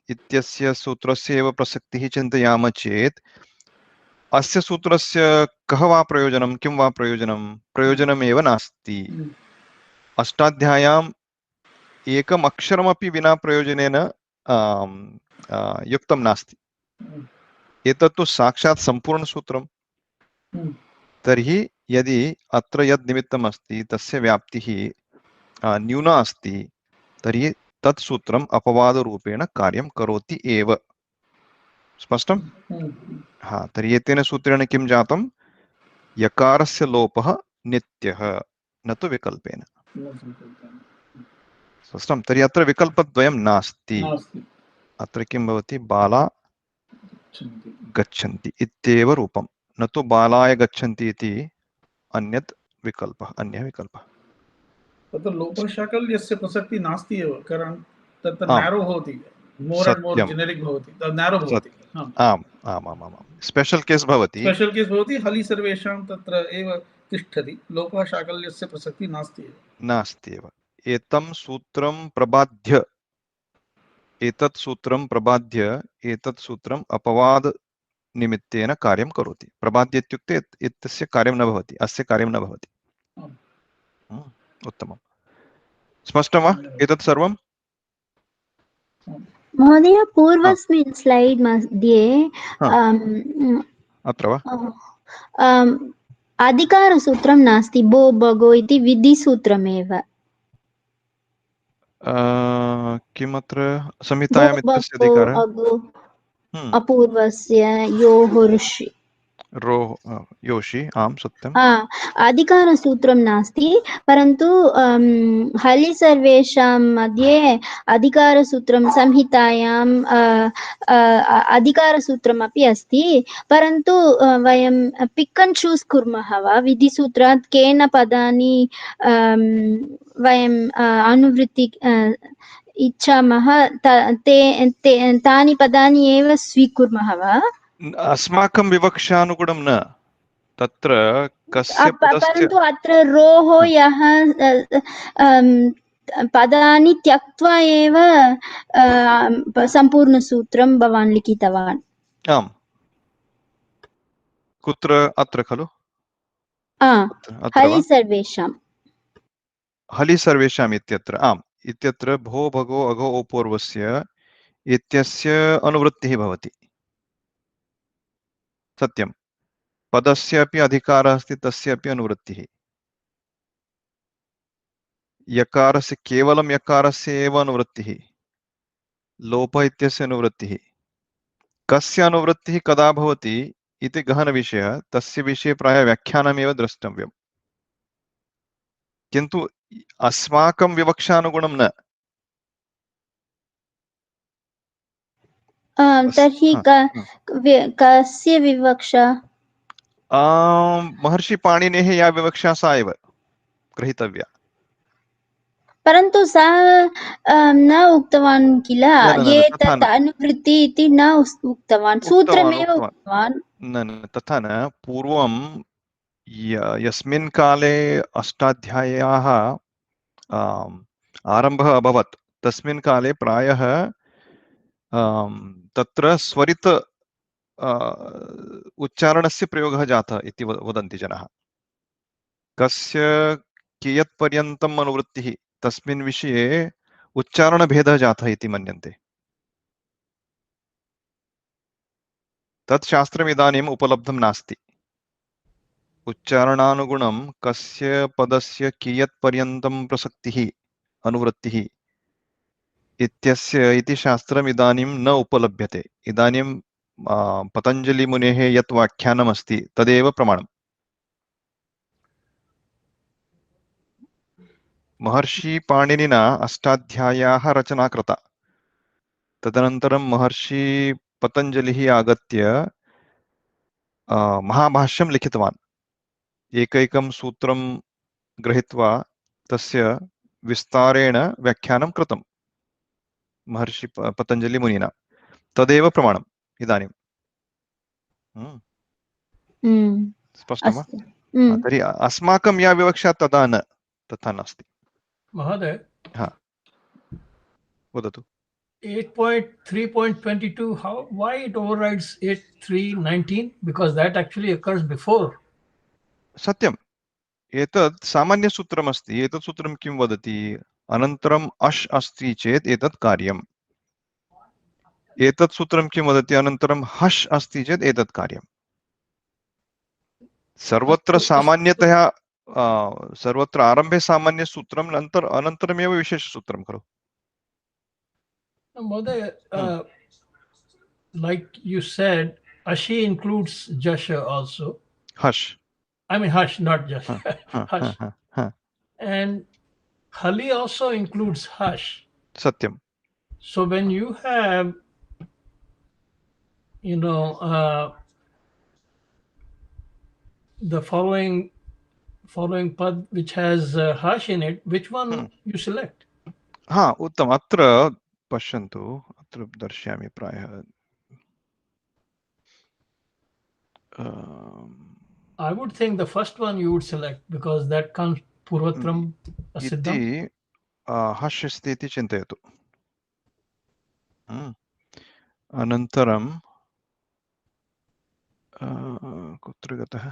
इत्यस्य सूत्रस्य एव प्रसक्तिः चिन्तयामः चेत् अस्य सूत्रस्य कः वा प्रयोजनं किं वा प्रयोजनमेव नास्ति अष्टाध्याय्याम् एकम् अक्षरमपि विना प्रयोजनेन युक्तं नास्ति एतत्तु साक्षात् सम्पूर्णसूत्रं तर्हि यदि अत्र यद् निमित्तम् अस्ति तस्य व्याप्तिः न्यूना अस्ति तर्हि तत् सूत्रम् अपवादरूपेण कार्यं करोति एव स्पष्टं तर्हि एतेन सूत्रेण किं जातं यकारस्य लोपः नित्यः न तु विकल्पेन स्पष्टं तर्हि अत्र विकल्पद्वयं नास्ति अत्र किं भवति बाला गच्छन्ति इत्येव रूपं न तु बालाय गच्छन्ति इति अन्यः विकल्पः तत्र लोपशाकल्यस्य प्रसक्तिः नास्ति एव कारणं तत्र नैरो भवति मोर् एण्ड् मोर् जेनेरिक् भवति तत् नैरो भवति आम् स्पेशल केस् भवति हलि सर्वेषां तत्र एव तिष्ठति लोपशाकल्यस्य प्रसक्तिः नास्ति एव एतं सूत्रं प्रबाध्य एतत् सूत्रम् अपवाद निमित्तेन कार्यं करोति प्रबाध्य इत्युक्ते एतस्य कार्यं न भवति अस्य कार्यं न भवति उत्तमं स्पष्टं वा एतत् सर्वं महोदय पूर्वस्मिन् स्लैड् मध्ये अत्र वा अधिकारसूत्रं नास्ति भो भगो इति विधिसूत्रमेव किमत्र संहितायाम् इत्यस्य अधिकारः अपूर्वस्य योर्षि योषि आं सत्यम् अधिकारसूत्रं नास्ति परन्तु हलि सर्वेषां मध्ये अधिकारसूत्रं संहितायाम् अधिकारसूत्रमपि अस्ति परन्तु वयं पिक् अण्ड् चूस् कुर्मः वा विधिसूत्रात् केन पदानि वयम् अनुवृत्ति इच्छामः तानि पदानि एव स्वीकुर्मः वा अस्माकं विवक्षानुगुणं न तत्र कस्य परन्तु अत्र रोः यः पदानि त्यक्त्वा एव सम्पूर्णसूत्रं भवान् लिखितवान् आम् कुत्र अत्र खलु हलि सर्वेषाम् इत्यत्र आम् इत्यत्र भो भगो अघो ओपूर्वस्य इत्यस्य अनुवृत्तिः भवति सत्यं पदस्य अपि अधिकारः अस्ति तस्य अपि अनुवृत्तिः यकारस्य केवलं यकारस्य एव अनुवृत्तिः लोप इत्यस्य अनुवृत्तिः कस्य अनुवृत्तिः कदा भवति इति गहनविषयः तस्य विषये प्रायः व्याख्यानमेव द्रष्टव्यम् किन्तु अस्माकं विवक्षानुगुणं न तर्हि कस्य विवक्षा महर्षि पाणिनेः या विवक्षा सा एव ग्रहीतव्या परन्तु सः न उक्तवान् किल ये तथा तत् न अनुवृत्ति इति न उक्तवान्, सूत्रमेव उक्तवान्। न तथा न। पूर्वं यस्मिन् काले अष्टाध्याय्याः आरम्भः अभवत् तस्मिन् काले प्रायः तत्र स्वरित उच्चारणस्य प्रयोगः जातः इति वदन्ति जनाः। कस्य कियत्पर्यन्तम् अनुवृत्तिः तस्मिन् विषये उच्चारणभेदः जातः इति मन्यन्ते। तत् शास्त्रम् इदानीम् उपलब्धं नास्ति। उच्चारणानुगुणं कस्य पदस्य कियत्पर्यन्तं प्रसक्तिः अनुवृत्तिः इत्यस्य शास्त्रम् इदानीं न उपलभ्यते। इदानीं पतञ्जलिमुनेः यत् व्याख्यानमस्ति तदेव प्रमाणम्। महर्षि पाणिनिना अष्टाध्याय्याः रचना कृता। तदनन्तरं महर्षि पतञ्जलिः आगत्य महाभाष्यं लिखितवान्। एकैकं सूत्रं गृहीत्वा तस्य विस्तारेण व्याख्यानं कृतं महर्षि पतञ्जलिमुनिना। तदेव प्रमाणम् इदानीं। स्पष्टं वा? तर्हि अस्माकं या विवक्षा तदा न, तथा नास्ति। महोदय, वदतु। 8.3.22, why it overrides 8.3.19? Because that actually occurs before. सत्यम्। एतत् सामान्यसूत्रमस्ति। एतत् सूत्रं किं वदति? अनन्तरम् अश् अस्ति चेत् एतत् कार्यम्। एतत् सूत्रं किं वदति? अनन्तरं हश् अस्ति चेत् एतत् कार्यम्। सर्वत्र सामान्यतया सर्वत्र आरम्भे सामान्यसूत्रम् अनन्तरमेव विशेषसूत्रं खलु। Mother, like you said, Ashi includes Jasha also. Hush. I mean Hush, not Jasha. Hush. And Hali also includes Hush. Satyam. So when you have, the following pad which has Hush in it, which one you select? उत्तम। अत्र पश्यन्तु, अत्र दर्शयामि प्रायः। I would think the first one you would select because that comes Purvatram Asiddham. इति हश् अस्ति इति चिन्तयतु। अनन्तरं कुत्र गतः?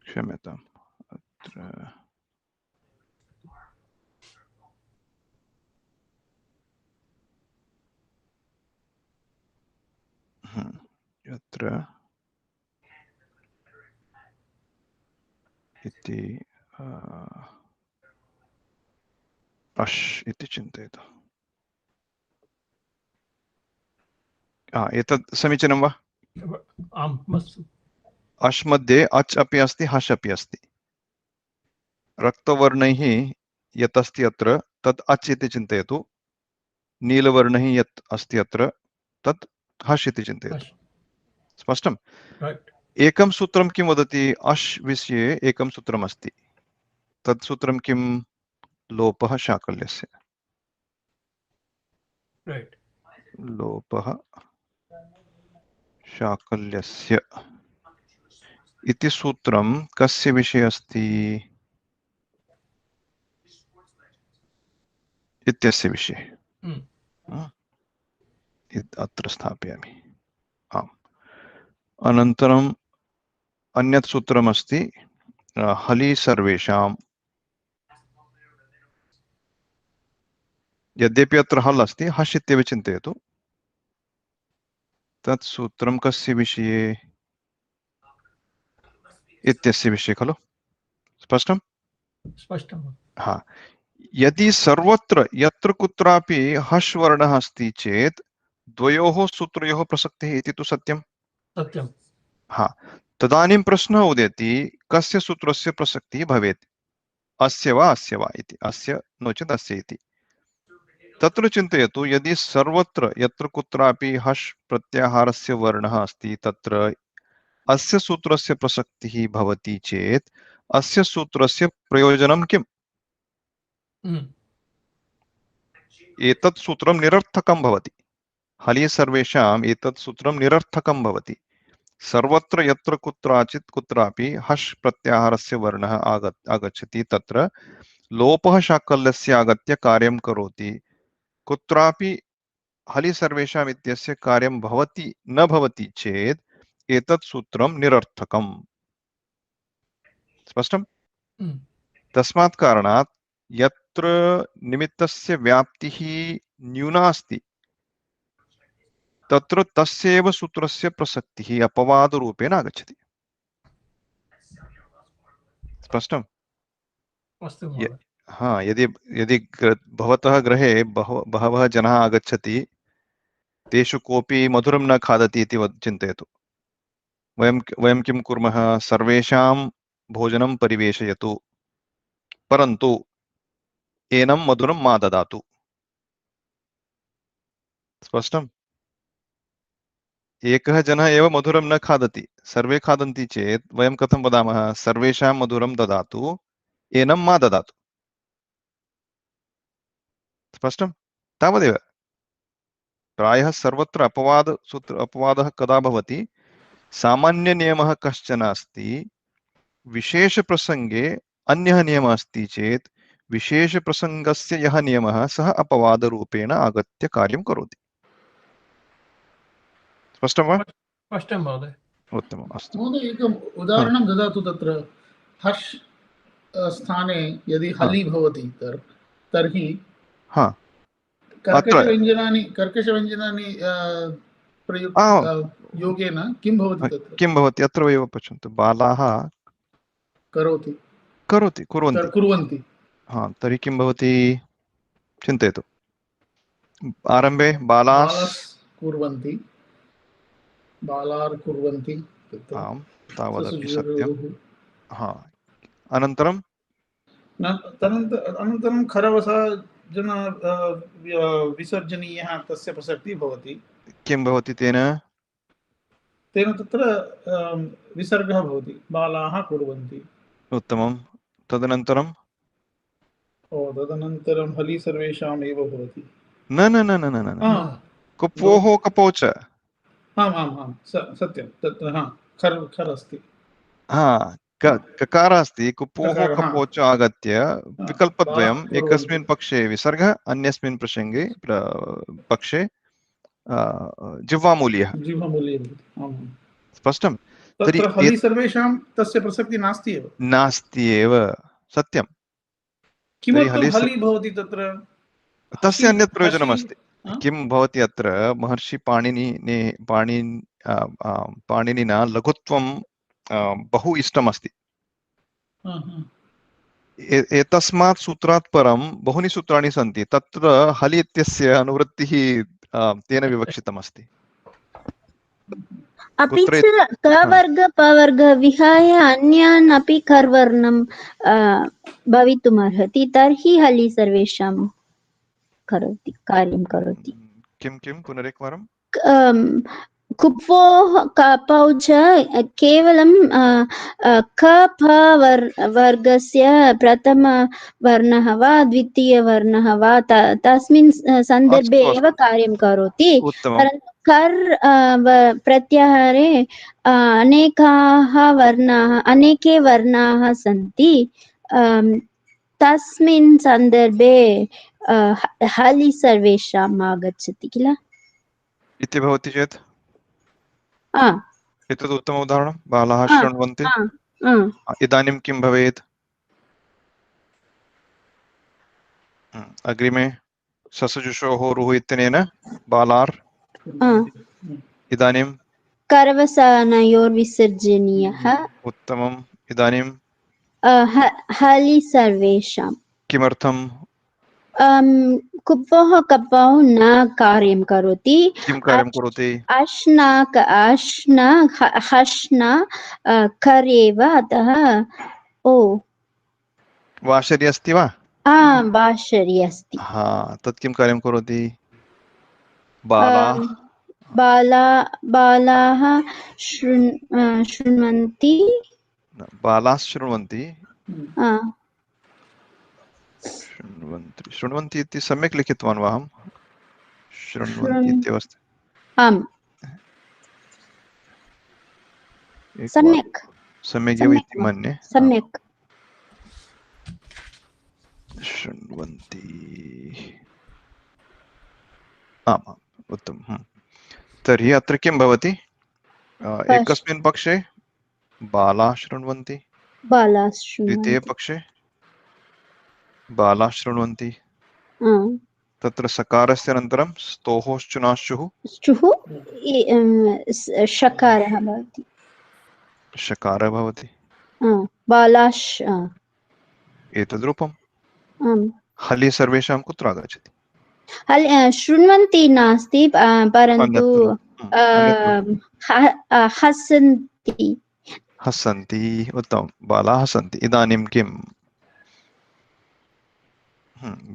क्षम्यताम्। अत्र यत्र इति अश् इति चिन्तयतु। एतत् समीचीनं वा? अश् मध्ये अच् अपि अस्ति, हश् अपि अस्ति। रक्तवर्णैः यत् अस्ति अत्र तत् अच् इति चिन्तयतु। नीलवर्णैः यत् अस्ति अत्र तत् हश् इति चिन्तयतु। स्पष्टम्? एकं सूत्रं किं वदति? अश् विषये एकं सूत्रम् अस्ति। तत् सूत्रं किं? लोपः शाकल्यस्य। लोपः शाकल्यस्य इति सूत्रं कस्य विषये अस्ति? इत्यस्य विषये। अत्र स्थापयामि। आम्। अनन्तरम् अन्यत् सूत्रमस्ति हलि सर्वेषाम्। यद्यपि अत्र हल् अस्ति, हश् इत्येव चिन्तयतु। तत् सूत्रं कस्य विषये? इत्यस्य विषये खलु। स्पष्टं? स्पष्टं। यदि सर्वत्र यत्र कुत्रापि हश् वर्णः अस्ति चेत् द्वयोः सूत्रयोः प्रसक्तिः इति तु सत्यं। सत्यं। तदानीं प्रश्नः उदेति कस्य सूत्रस्य प्रसक्तिः भवेत्? अस्य वा अस्य वा इति। अस्य नो चेत् अस्य इति। तत्र चिन्तयतु, यदि सर्वत्र यत्र कुत्रापि हश् प्रत्याहारस्य वर्णः अस्ति तत्र अस्य सूत्रस्य प्रसक्तिः भवति चेत् अस्य सूत्रस्य प्रयोजनं किम्? एतत् सूत्रं निरर्थकं भवति। हलि सर्वेषाम् एतत् सूत्रं निरर्थकं भवति। सर्वत्र यत्र कुत्राचित् कुत्रापि हश् प्रत्याहारस्य वर्णः आगच्छति तत्र लोपः शाकल्यस्य आगत्य कार्यं करोति। कुत्रापि हलि सर्वेषाम् इत्यस्य कार्यं भवति न भवति चेत् एतत् सूत्रं निरर्थकम्। स्पष्टम्? तस्मात् कारणात् यत्र निमित्तस्य व्याप्तिः न्यूना अस्ति तत्र तस्यैव सूत्रस्य प्रसक्तिः अपवादरूपेण आगच्छति। स्पष्टम्? हाँ, यदि भवतः गृहे बहवः जनाः आगच्छति, तेषु कोऽपि मधुरं न खादति इति चिन्तयतु। वयं किं कुर्मः? सर्वेषां भोजनं परिवेशयतु, परन्तु एनं मधुरं मा ददातु। स्पष्टम्? एकः जनः एव मधुरं न खादति, सर्वे खादन्ति चेत् वयं कथं वदामः? सर्वेषां मधुरं ददातु, एनं मा ददातु। स्पष्टं? तावदेव। प्रायः सर्वत्र अपवादः कदा भवति? सामान्यनियमः कश्चन अस्ति, विशेषप्रसङ्गे अन्यः नियमः अस्ति चेत् विशेषप्रसङ्गस्य यः नियमः सः अपवादरूपेण आगत्य कार्यं करोति। स्पष्टं वा? स्पष्टं महोदय। उत्तमम्, अस्तु महोदय, एकम् उदाहरणं ददातु। तत्र हश् स्थाने यदि हलि भवति तर्हि कर्कशव्यञ्जनानि योगेन किं भवति तत्र? किं भवति? अत्र एव पश्यन्तु, बालाः कुर्वन्ति। तर्हि किं भवति चिन्तयतु। आरम्भे कुर्वन्ति, बालार् कुर्वन्ति। आम्, तावदपि सत्यम्। अनन्तरं खरवसः जन विसर्जनीयः, तस्य प्रसक्तिः भवति। किं भवति तेन तत्र विसर्गः भवति, बालाः कुर्वन्ति। उत्तमं। तदनन्तरं हलि सर्वेषाम् एव भवति। न कुप्वोः कपौ च। सत्यं, तत्र खर् अस्ति। ककार अस्ति, कुप्वोः कपौ च आगत्य विकल्पद्वयम्, एकस्मिन् पक्षे विसर्गः, अन्यस्मिन् प्रसङ्गे पक्षे जिह्वामूल्यः। स्पष्टं? तर्हि हलि सर्वेषां तस्य प्रसक्तिः नास्ति एव। सत्यं। किमर्थं हलि भवति तत्र? तस्य अन्यत् प्रयोजनमस्ति। किं भवति अत्र? महर्षि पाणिनिना लघुत्वं बहु इष्टमस्ति। एतस्मात् सूत्रात् परं बहूनि सूत्राणि सन्ति, तत्र हलि इत्यस्य अनुवृत्तिः तेन विवक्षितमस्ति। अपि च कवर्ग पवर्ग विहाय अन्यान् अपि कर्वर्णं भवितुमर्हति, तर्हि हलि सर्वेषां कार्यं करोति। किं पुनरेकवारं? कुप्वोः कपौ च केवलं क फ वर्गस्य प्रथमवर्णः वा द्वितीयवर्णः वा तस्मिन् सन्दर्भे एव कार्यं करोति। परन्तु कर् प्रत्याहारे अनेके वर्णाः सन्ति, तस्मिन् सन्दर्भे हलि सर्वेषाम् आगच्छति किल इति भवति चेत् एतत् उत्तम उदाहरणं। बालाः शृण्वन्ति। इदानीं किं भवेत्? अग्रिमे ससजुषोः रुः इत्यनेन बालार्। इदानीं करवसानयोर्विसर्जनीयः। उत्तमम्। इदानीं हलि सर्वेषां। किमर्थं? कुप्वोः कपौ न कार्यं करोति। किं कार्यं करोति? हश्न कर् एव, अतः वाशरी अस्ति वा? बाशरी अस्ति। हा, तत् किं कार्यं करोति? बालाः बालाः शृण्वन्ति। बालाः शृण्वन्ति आ, शृण्वन्ति इति सम्यक् लिखितवान् वा अहं? शृण्वन्ति शृण् इत्येव अस्ति। आम्, एकवारं सम्यक् सम्यगेव इति मन्ये। सम्यक्। शृण्वन्ति, आम्, उत्तमं। तर्हि अत्र किं भवति? एकस्मिन् पक्षे बालाः शृण्वन्ति, बालाः द्वितीये शृण्वन्ति। पक्षे बालाः शृण्वन्ति। आ, तत्र सकारस्य अनन्तरं स्तोहोश्चुनाश्चुः शुः शकारः भवति। शकारः भवति। बालाश् एतद्रूपम्। आम्। हलि सर्वेषां कुत्र आगच्छति? शृण्वन्ति नास्ति, परन्तु हसन्ति। हसन्ति, उत्तमं। बालाः हसन्ति। इदानीं किम्?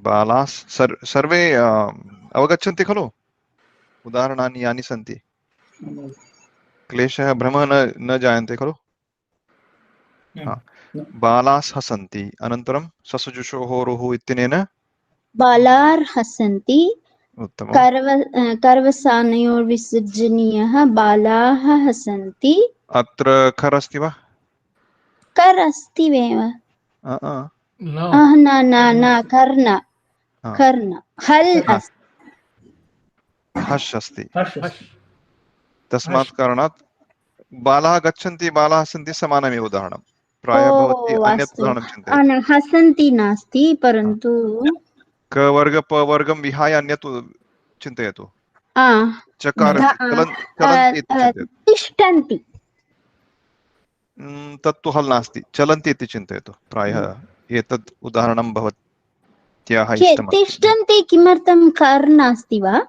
बालाः सर्वे अवगच्छन्ति खलु? उदाहरणानि यानि सन्ति, क्लेशः भ्रमः न जायन्ते खलु? बालाः हसन्ति, अनन्तरं ससजुषोः इत्यनेन बालाः हसन्ति। उत्तमं। कर्वसानयोर्विसर्जनीयः बालाः हसन्ति। अत्र खर् अस्ति वा? कर् अस्ति एव। न कर्ण कर्ण हल् अस्ति। हश् अस्ति। तस्मात् कारणात् बालाः गच्छन्ति, बालाः सन्ति समानमेव उदाहरणं। प्रायः भवती अन्यत् उदाहरणं चिन्तयति। हसन्ति नास्ति, परन्तु क वर्ग प वर्गं विहाय अन्यत् चिन्तयतु। चलन्ति इति चिन्तयतु। तिष्ठन्ति। तत्तु हल् नास्ति, चलन्ति इति चिन्तयतु। प्रायः एतत् उदाहरणं भवत्याः इष्टमस्ति। तिष्ठन्ति किमर्थं कर् नास्ति वा?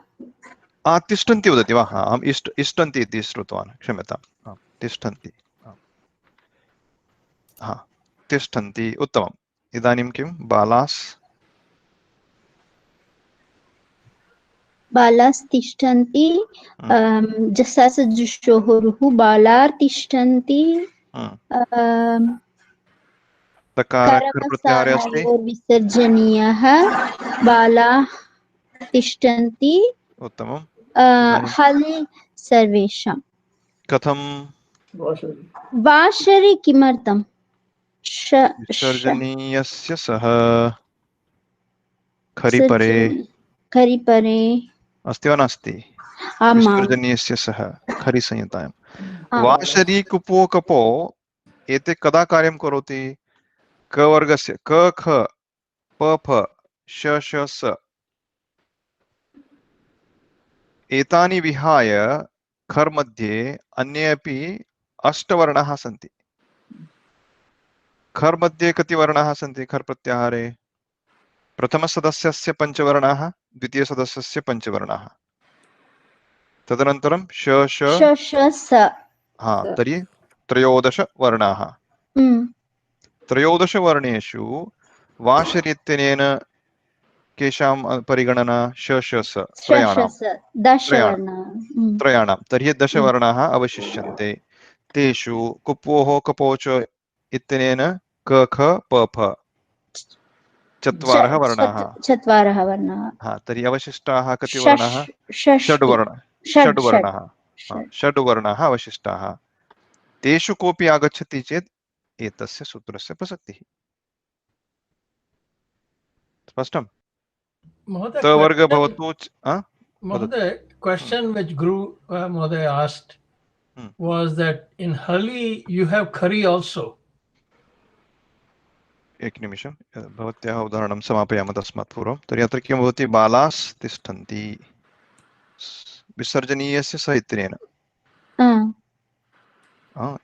तिष्ठन्ति वदति वा? अहम् इष्टन्ति इति श्रुतवान्, क्षम्यताम्। तिष्ठन्ति, तिष्ठन्ति, उत्तमम्। इदानीं किं? बालास्तिष्ठन्ति। जसासजुषोः बालार्तिष्ठन्ति। कर्मसानयोर्विसर्जनीयः बालाः तिष्ठन्ति। उत्तमं। हल् सर्वेषां। कथं? वाशरि किमर्थं? विसर्जनीयस्य सः खरिपरे अस्ति वा नास्ति? विसर्जनीयस्य सः खरिसंहितायां वाशरी कुपो कपो एते कदा कार्यं करोति? क वर्गस्य क ख प फ श श स एतानि विहाय खर् मध्ये अन्ये अपि 8 वर्णाः सन्ति। खर् मध्ये कति वर्णाः सन्ति? खर् प्रत्याहारे प्रथमसदस्यस्य 5 वर्णाः, द्वितीयसदस्यस्य 5 वर्णाः, तदनन्तरं श श तर्हि 13 वर्णाः। 13 वर्णेषु वाशरि इत्यनेन केषां परिगणना? श श स त्रयाणां। तर्हि 10 वर्णाः अवशिष्यन्ते। तेषु कुप्वोः कपोच इत्यनेन क ख प फ 4 वर्णाः। तर्हि अवशिष्टाः कति वर्णाः? 6 वर्णाः अवशिष्टाः। तेषु कोऽपि आगच्छति चेत् एतस्य सूत्रस्य प्रसक्तिः। स्पष्टं? वर्ग भवतु। Mahoday, question which Guru Mahoday asked was that in Hali you have Khari also. एकनिमिषं, भवत्याः उदाहरणं समापयामः तस्मात् पूर्वं। तर्हि अत्र किं भवति? बालाः तिष्ठन्ति विसर्जनीयस्य साहित्येन।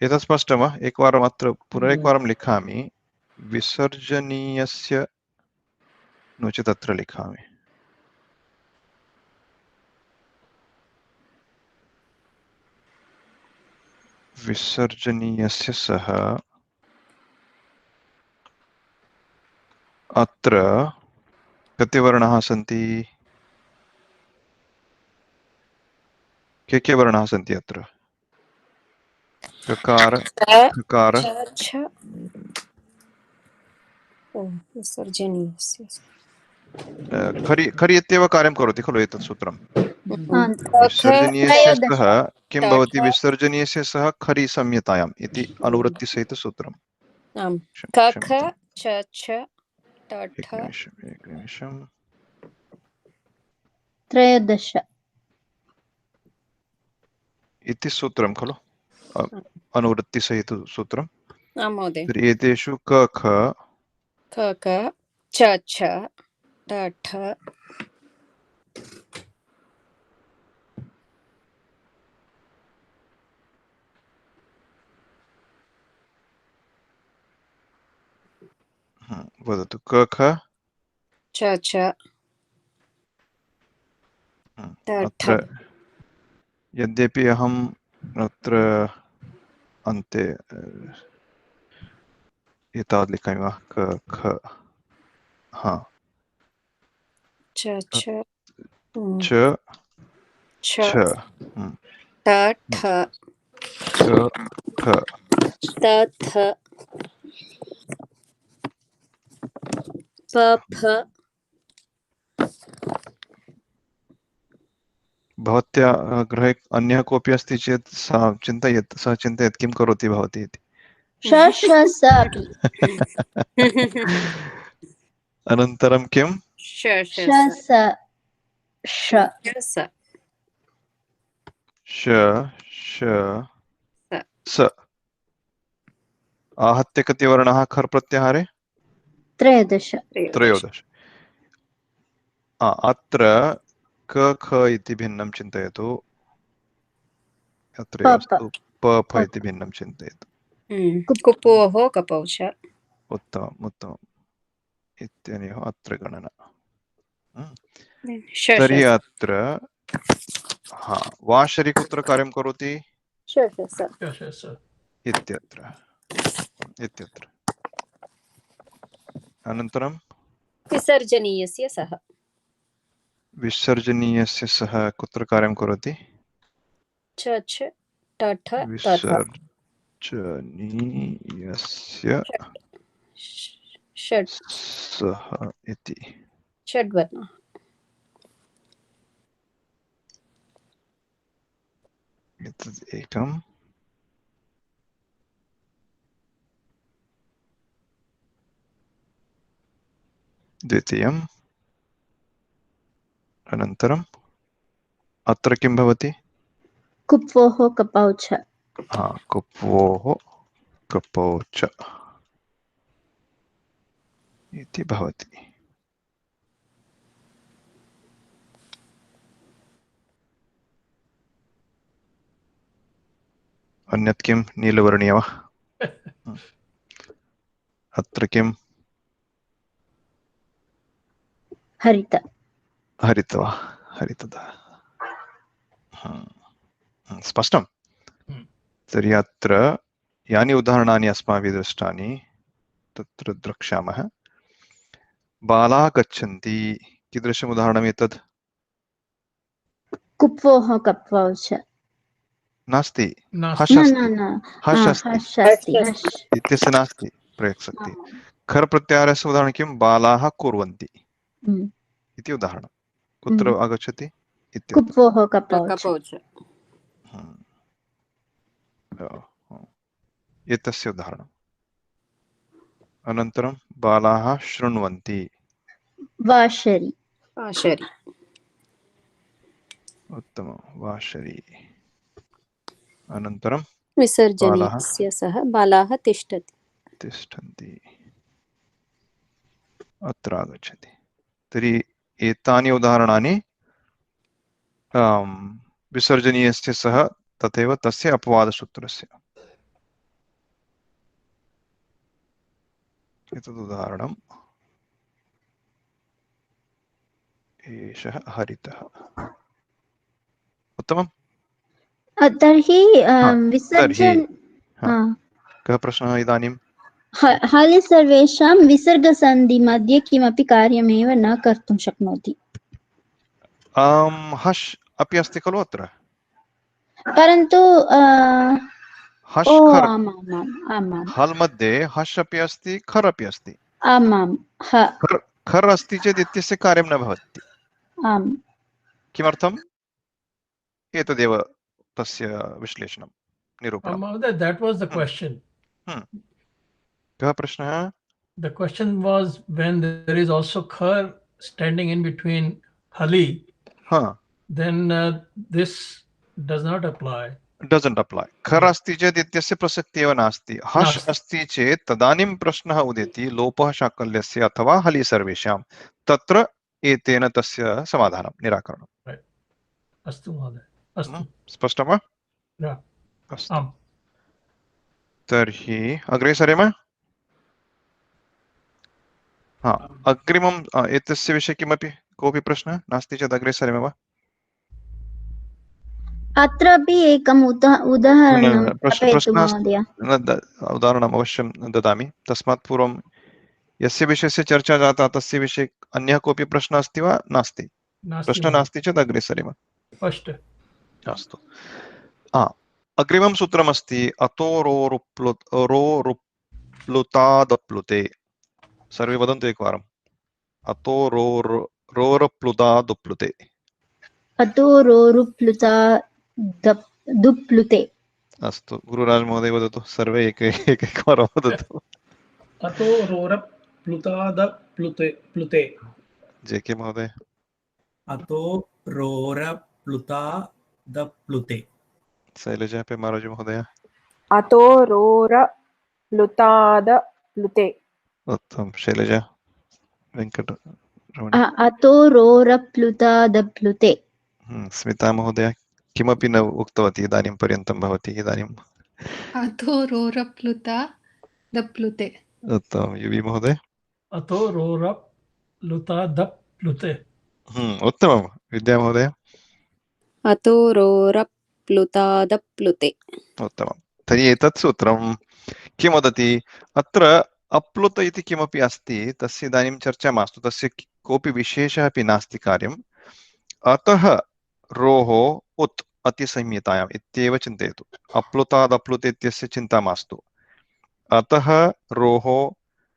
एतत् स्पष्टं वा? एकवारम् अत्र पुनरेकवारं लिखामि। विसर्जनीयस्य नो चेत् अत्र लिखामि। विसर्जनीयस्य सः अत्र कति वर्णाः सन्ति? के वर्णाः सन्ति अत्र? ककार, खकार, विसर्जनीयस्य खरि खरि इत्येव कार्यं करोति खलु एतत् सूत्रं। हा, विसर्जनीयस्य त्रयोदश। सह किं भवति? विसर्जनीयस्य सह खरि संहितायाम् इति अनुवृत्तिसहितसूत्रम्। आम् क्षम्यतां। कख च छ तठ एकनिमिषम्। त्रयोदश इति सूत्रं खलु, अनुवृत्तिसहितसूत्रम्। आम् महोदय। तर्हि एतेषु क ख कख च छ तठ वदतु। क ख च छ तठ। अत्र यद्यपि अहम् अत्र अन्ते एतावत् लिखामि वा? क ख हा च छ च छ छ तठ क ख तथ प फ। भवत्या गृहे अन्यः कोऽपि अस्ति चेत् सः चिन्तयेत् किं करोति भवती इति। श श स अपि। अनन्तरं किं? श श स श स श श स। आहत्य कति वर्णाः खर् प्रत्याहारे? त्रयोदश। त्रयोदश। अत्र क ख इति भिन्नं चिन्तयतु, अत्र प अस्तु। प फ इति भिन्नं चिन्तयतु। कुपोः कपौ च। उत्तमम् उत्तमम्। इत्यनयोः अत्र गणना। श तर्हि अत्र हा वाशरि कुत्र कार्यं करोति? इत्यत्र इत्यत्र। अनन्तरं विसर्जनीयस्य सह विसर्जनीयस्य सह कुत्र कार्यं करोति? च छ तठ तथ विसर्जनीयस्य षट् सह इति। षड्वर्णः। एतद् एकम्। द्वितीयम्। अनन्तरम् अत्र किं भवति? कुप्वोः कपौ च। हा कुप्वोः कपौ च इति भवति। अन्यत् किं? नीलवर्णीय वा? अत्र किं? हरित। हरित वा? हरितः। स्पष्टं? तर्हि अत्र यानि उदाहरणानि अस्माभिः दृष्टानि तत्र द्रक्ष्यामः। बालाः गच्छन्ति। कीदृशम् उदाहरणम् एतद्? कुप्वोः कपौ च। नास्ति, हश् न अस्ति। न हश् न अस्ति हश् अस्ति हश्। इत्यस्य नास्ति प्रसक्तिः। खर् प्रत्याहारस्य उदाहरणं किं? बालाः कुर्वन्ति इति उदाहरणं। कुत्र आगच्छति? इत्यत्र। कुप्वोः कपौ च। एतस्य उदाहरणम्। अनन्तरं बालाः शृण्वन्ति। वाशरि। वाशरि। उत्तमं। वाशरि। अनन्तरं विसर्जनीयस्य सह बालाः तिष्ठति। तिष्ठन्ति अत्र आगच्छति। तर्हि एतानि उदाहरणानि विसर्जनीयस्य सह तथैव तस्य अपवादसूत्रस्य। एतद् उदाहरणम्। एषः हरितः। उत्तमम्। तर्हि विसर्जन कः प्रश्नः इदानीं? हलि सर्वेषां विसर्गसन्धिमध्ये किमपि कार्यमेव न कर्तुं शक्नोति। हश् अपि अस्ति खलु अत्र, परन्तु हश् ओ खर्, आमामाम् आमाम् हल् मध्ये हश् अपि अस्ति, खर् अपि अस्ति। आमां खर् खर् अस्ति चेत् इत्यस्य कार्यं न भवति। आम् किमर्थम्? एतदेव तस्य विश्लेषणं, निरूपणं। Mahoday, that was the question. कः प्रश्नः? The question was when there is also khar standing in between hali, then this does not apply. Doesn't apply. खर् अस्ति चेत् इत्यस्य प्रसक्तिः एव नास्ति। हश् नास्ति। अस्ति चेत् तदानीं प्रश्नः उदेति लोपः शाकल्यस्य अथवा हलि सर्वेषां, तत्र एतेन तस्य समाधानं, निराकरणम्। Right. Astu Mahoday. Astu. स्पष्टं वा? Yeah. अस्तु, तर्हि अग्रे सरेम। अग्रिमम् एतस्य विषये किमपि कोऽपि प्रश्नः नास्ति चेत् अग्रे सरेम वा? अत्रापि एकम् उदाहरणं स्थापयतु प्रश्नः महोदय। उदाहरणम् अवश्यं ददामि। तस्मात् पूर्वं यस्य विषयस्य चर्चा जाता तस्य विषये अन्यः कोऽपि प्रश्नः अस्ति वा? नास्ति। प्रश्नः नास्ति चेत् अग्रे सरेम। अस्तु, अग्रिमं सूत्रमस्ति अतो रोरुप्लुतादप्लुते। सर्वे वदन्तु एकवारम्। अतो रोरप्लुतादुप्लुते। अतो रोरुप्लुता दुप्लुते। अस्तु, गुरुराज महोदय वदतु। सर्वे एकैकवारं वदतु। अतो रोरप्लुतादप्लुते प्लुते। जेके महोदय। अतो रोरप्लुतादप्लुते। शैलजा पेमाराजु महोदय। अतो रोरप्लुतादप्लुते। उत्तमं। शैलजा वेङ्कटरमण। अतो रोरप्लुतादप्लुते। स्मिता महोदय किमपि न उक्तवती इदानीं पर्यन्तं भवती। इदानीम् अतो रोरप्लुतादप्लुते। उत्तमं। युवि महोदय। अतो रोरप्लुतादप्लुते। उत्तमं। विद्या महोदय। अतो रोरप्लुतादप्लुते। उत्तमं। तर्हि एतत् सूत्रं किं वदति? अत्र अप्लुत इति किमपि अस्ति, तस्य इदानीं चर्चा मास्तु। तस्य कोऽपि विशेषः अपि नास्ति कार्यम्। अतः रोः उत् अतिसंहितायाम् इत्येव चिन्तयतु। अप्लुतादप्लुते इत्यस्य चिन्ता मास्तु। अतः रोः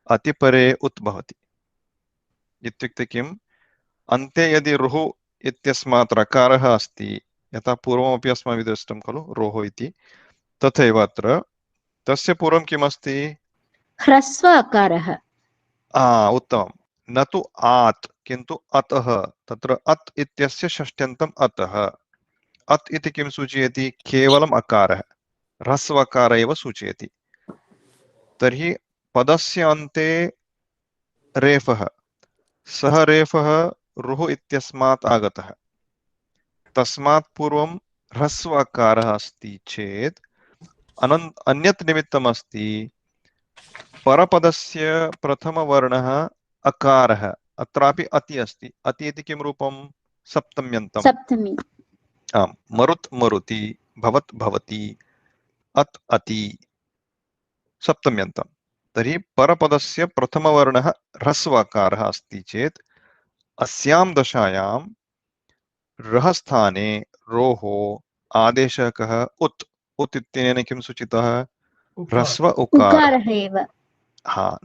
अतिपरे उत् भवति। इत्युक्ते किम्? अन्ते यदि रुः इत्यस्मात् रकारः अस्ति, यथा पूर्वमपि अस्माभिः दृष्टं खलु रोः इति, तथैव अत्र तस्य पूर्वं किमस्ति? ह्रस्व अकारः। उत्तमं। न तु आत् किन्तु अतः। तत्र अत् इत्यस्य षष्ट्यन्तम् अतः। अत् इति किं सूचयति? केवलम् अकारः, ह्रस्वकार एव सूचयति। तर्हि पदस्य अन्ते रेफः, सः रेफः रुः इत्यस्मात् आगतः। तस्मात् पूर्वं ह्रस्व अकारः अस्ति चेत् अन्यत् निमित्तम् अस्ति। परपदस्य प्रथमवर्णः अकारः, अत्रापि अति अस्ति। अति इति किं रूपं? सप्तम्यन्तं। सप्तमी। आम्। मरुत् मरुति, भवत् भवति, अत् अति, सप्तम्यन्तं। तर्हि परपदस्य प्रथमवर्णः ह्रस्वकारः अस्ति चेत् अस्यां दशायां रः स्थाने रोः आदेशः कः? उत्। उत् इत्यनेन किं सूचितः? ह्रस्व उकारः एव।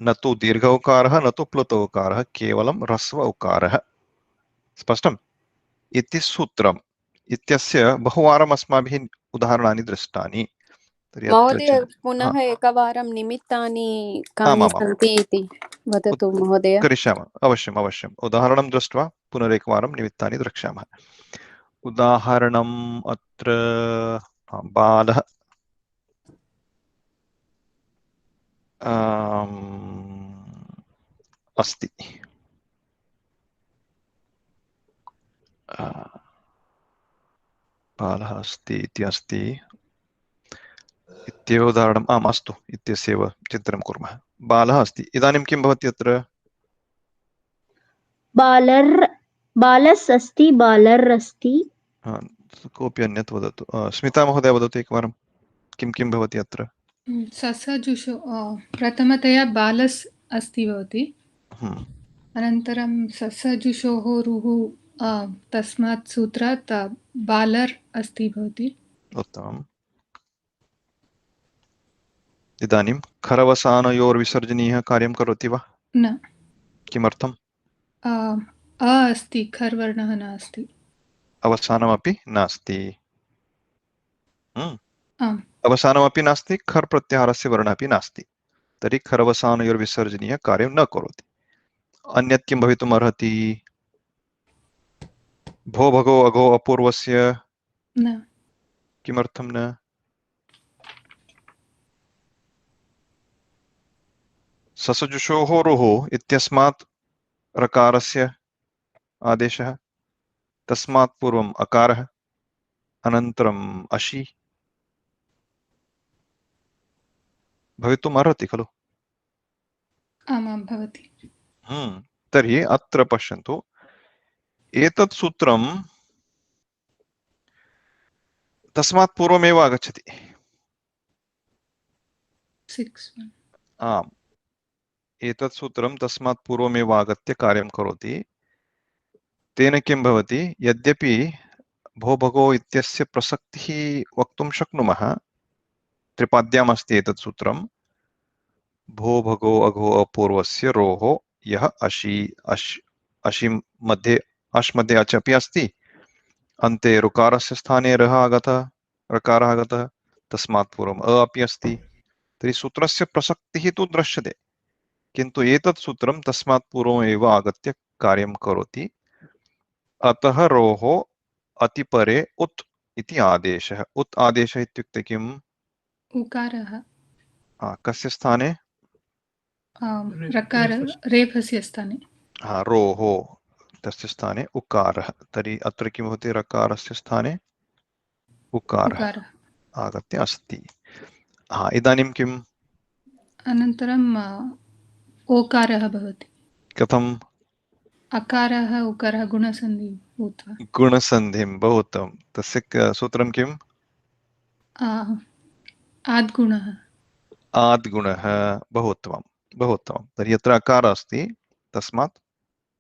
न तु दीर्घ उकारः, न तु प्लुत उकारः, केवलं ह्रस्व उकारः। स्पष्टम्? इति सूत्रम्। इत्यस्य बहुवारम् अस्माभिः उदाहरणानि दृष्टानि। महोदय पुनः एकवारं निमित्तानि कानि सन्ति इति वदतु महोदय। करिष्यामः। अवश्यम् अवश्यम्। उदाहरणं दृष्ट्वा पुनरेकवारं निमित्तानि द्रक्ष्यामः। उदाहरणम् अत्र बालः अस्ति। बालः अस्ति इति अस्ति इत्येव उदाहरणम्। अस्तु, इत्यस्यैव चिन्तनं कुर्मः। बालः अस्ति। इदानीं किं भवति अत्र? बालस् अस्ति, बालर् अस्ति। कोऽपि अन्यत् वदतु। स्मिता महोदय वदतु एकवारं। किं किं भवति अत्र? ससजुषो प्रथमतया बालस् अस्ति भवति, अनन्तरं ससजुषोः रुः तस्मात् सूत्रात् बालर् अस्ति भवति। उत्तमम्। इदानीं खरवसानयोर्विसर्जनीयः कार्यं करोति वा? न। किमर्थम्? अ अस्ति, खर् वर्णः नास्ति। अवसानमपि नास्ति। आम्। अवसानमपि नास्ति, खर् प्रत्याहारस्य वर्णः अपि नास्ति, तर्हि खरवसानयोर्विसर्जनीयः कार्यं न करोति। अन्यत् किं भवितुम् अर्हति? भो भगो अघो अपूर्वस्य न। किमर्थं न? ससजुषोः रुः इत्यस्मात् रकारस्य आदेशः, तस्मात् पूर्वम् अकारः, अनन्तरम् अशि भवितुम् अर्हति खलु? आमां भवति। तर्हि अत्र पश्यन्तु, एतत् सूत्रं तस्मात् पूर्वमेव आगच्छति। 6. आम्, एतत् सूत्रं तस्मात् पूर्वमेव आगत्य कार्यं करोति। तेन किं भवति, यद्यपि भो भगो इत्यस्य प्रसक्तिः वक्तुं शक्नुमः, त्रिपाद्याम् अस्ति एतत् सूत्रं, भो भगो अघो अपूर्वस्य रोः यः अशि अशि मध्ये अश् मध्ये अच् अपि अस्ति, अन्ते ऋकारस्य स्थाने रः आगतः, रकारः आगतः, तस्मात् पूर्वम् अ अपि अस्ति, तर्हि सूत्रस्य प्रसक्तिः तु दृश्यते, किन्तु एतत् सूत्रं तस्मात् पूर्वमेव आगत्य कार्यं करोति। अतः रोः अतिपरे उत् इति आदेशः। उत् आदेशः इत्युक्ते किम्? उकारः। कस्य स्थाने? रकार रेफस्य स्थाने। रोः तस्य स्थाने उकारः, तर्हि अत्र किं भवति? रकारस्य स्थाने उकारः आगत्य अस्ति। इदानीं किम्? अनन्तरम् ओकारः भवति। कथम्? अकारः उकारः गुणसन्धिं भूत्वा। गुणसन्धिं, बहु उत्तमं। तस्य सूत्रं किम्? आद्गुणः। आद्गुणः, बहु उत्तमं, बहु उत्तमं। तर्हि यत्र अकारः अस्ति तस्मात्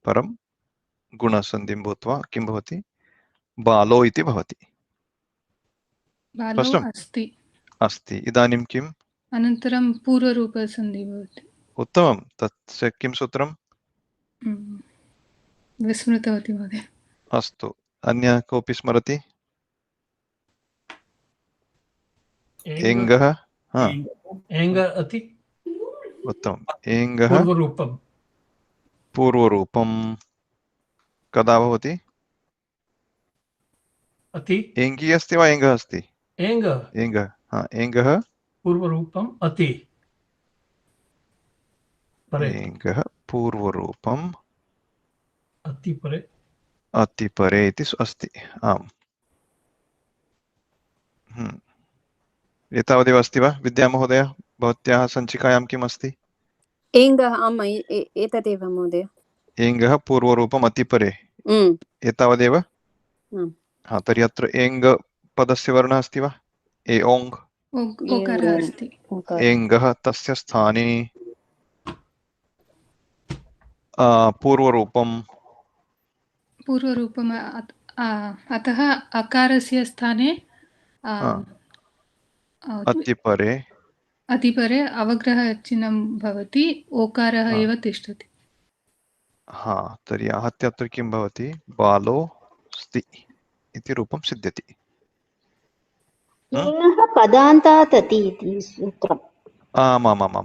परं गुणसन्धिं भूत्वा किं भवति? बालो इति भवति। बालो अस्ति। अस्ति। इदानीं किम्? अनन्तरं पूर्वरूपसन्धिः भवति। उत्तमं। तस्य किं सूत्रं? विस्मृतवती महोदय। अस्तु, अन्य कोऽपि स्मरति? एङ्गः। एङ्ग अति। उत्तमम्। एङ्गः पूर्वरूपम्। पूर्वरूपं कदा भवति? अति। एङ्गी अस्ति वा एङ्गः अस्ति? एङ्गः। एङ्गः पूर्वरूपम् अति परे। एङ्गः पूर्वरूपम् अति परे। अति परे इति अस्ति। आम्। एतावदेव अस्ति वा विद्यामहोदय? भवत्याः सञ्चिकायां किम् अस्ति? एङ्गः। आम्, एतदेव महोदय। एङ्गः पूर्वरूपम् अतिपरे, एतावदेव। तर्हि अत्र एङ्ग पदस्य वर्णः अस्ति वा? ओङ् ओकारः अस्ति। एङ्गः, तस्य स्थाने पूर्वरूपम् अतः अकारस्य स्थाने अतिपरे अवग्रहचिह्नं भवति, ओकारः एव तिष्ठति। तर्हि आहत्य अत्र किं भवति? बालो स्ति इति रूपं सिद्ध्यति। पदान्तात् अति इति सूत्रम्। आमामामां,